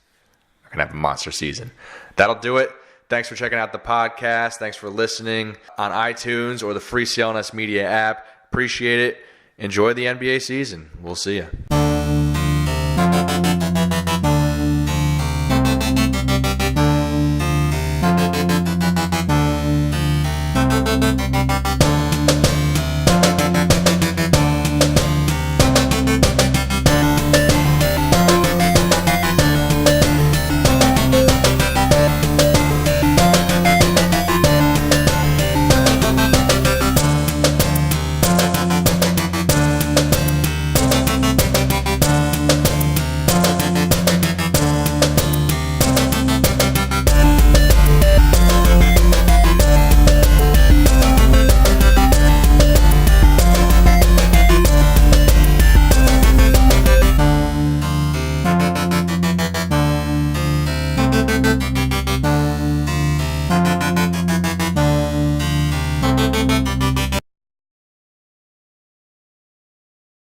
are gonna have a monster season. That'll do it. Thanks for checking out the podcast. Thanks for listening on iTunes or the free CLNS Media app. Appreciate it. Enjoy the NBA season. We'll see you.